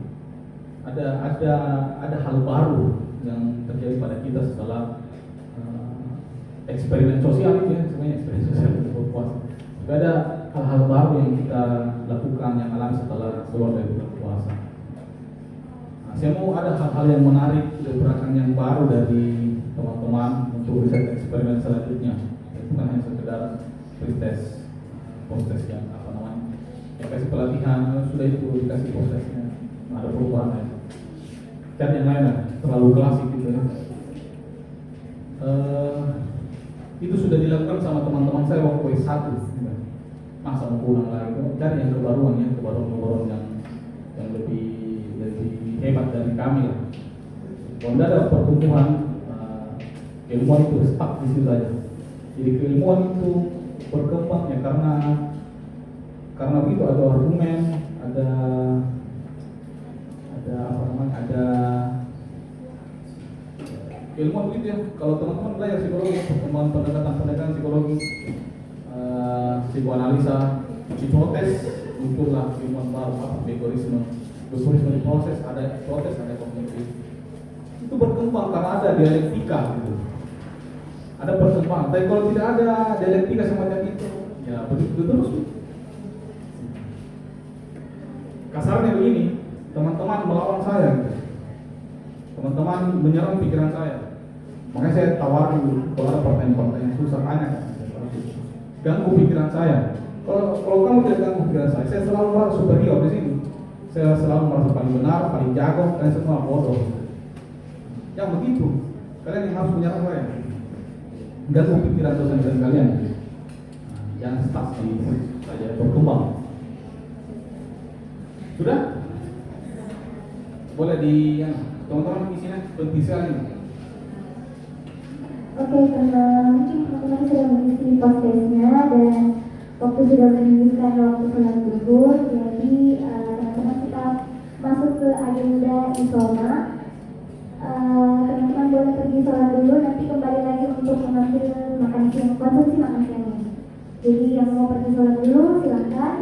Ada hal baru yang terjadi pada kita setelah eksperimen sosial itu ya, sebenarnya eksperimen sosial itu berpuasa. Juga ada hal-hal baru yang kita lakukan yang alami setelah keluar dari berpuasa. Nah, saya mau ada hal-hal yang menarik, gerakan yang baru dari teman-teman untuk riset eksperimen selanjutnya. Itu bukan hanya sekedar pretest, post-test yang apa namanya, yang kasih pelatihan sudah itu dikasih post-testnya, ada perubahan ya. Cari yang lain lah, terlalu klasik gitu ya. Itu sudah dilakukan sama teman-teman saya waktu S1 gitu. Masa mau pulang lagi, cari yang kebaruan ya, kebaruan yang lebih hebat dari kami lah. Kalau tidak ada pertumbuhan, keilmuan itu stuck di situ saja. Jadi keilmuan itu berkembang ya karena begitu ada argumen, ada apa namanya, ada ilmuwan begitu ya. Kalau teman-teman belajar psikologi, perkembangan pendekatan psikologi, psikoanalisa, hipotes, muncullah ilmuwan baru, apa behaviorisme diproses, ada hipotes, ada kognitif. Itu berkembang karena ada dialektika gitu. Ada perkembangan. Tapi kalau tidak ada dialektika semacam itu, ya begitu terus. Kasarnya begini, teman-teman melawan saya gitu. Teman-teman menyerang pikiran saya. Makanya saya tawarin dulu, kalau ada pertanyaan-pertanyaan susah tanya kan. Ganggu pikiran saya. Kalau kamu tidak ganggu pikiran saya selalu merasa superior di sini. Saya selalu merasa paling benar, paling jago, dan semua bodoh. Yang begitu, kalian yang harus menyerang saya. Ganggu pikiran dosen-dosen kalian. Jangan stuck di saja berkembang. Sudah? Boleh di teman-teman isinya penting sekali. Oke, karena mungkin teman-teman sudah mengisi post-testnya dan waktu sudah menunjukkan waktu sholat zuhur, jadi teman-teman kita masuk ke agenda isoma. Teman-teman boleh pergi sholat dulu, nanti kembali lagi untuk mengambil makan siang, konsumsi makan siangnya. Jadi yang mau pergi sholat dulu silahkan.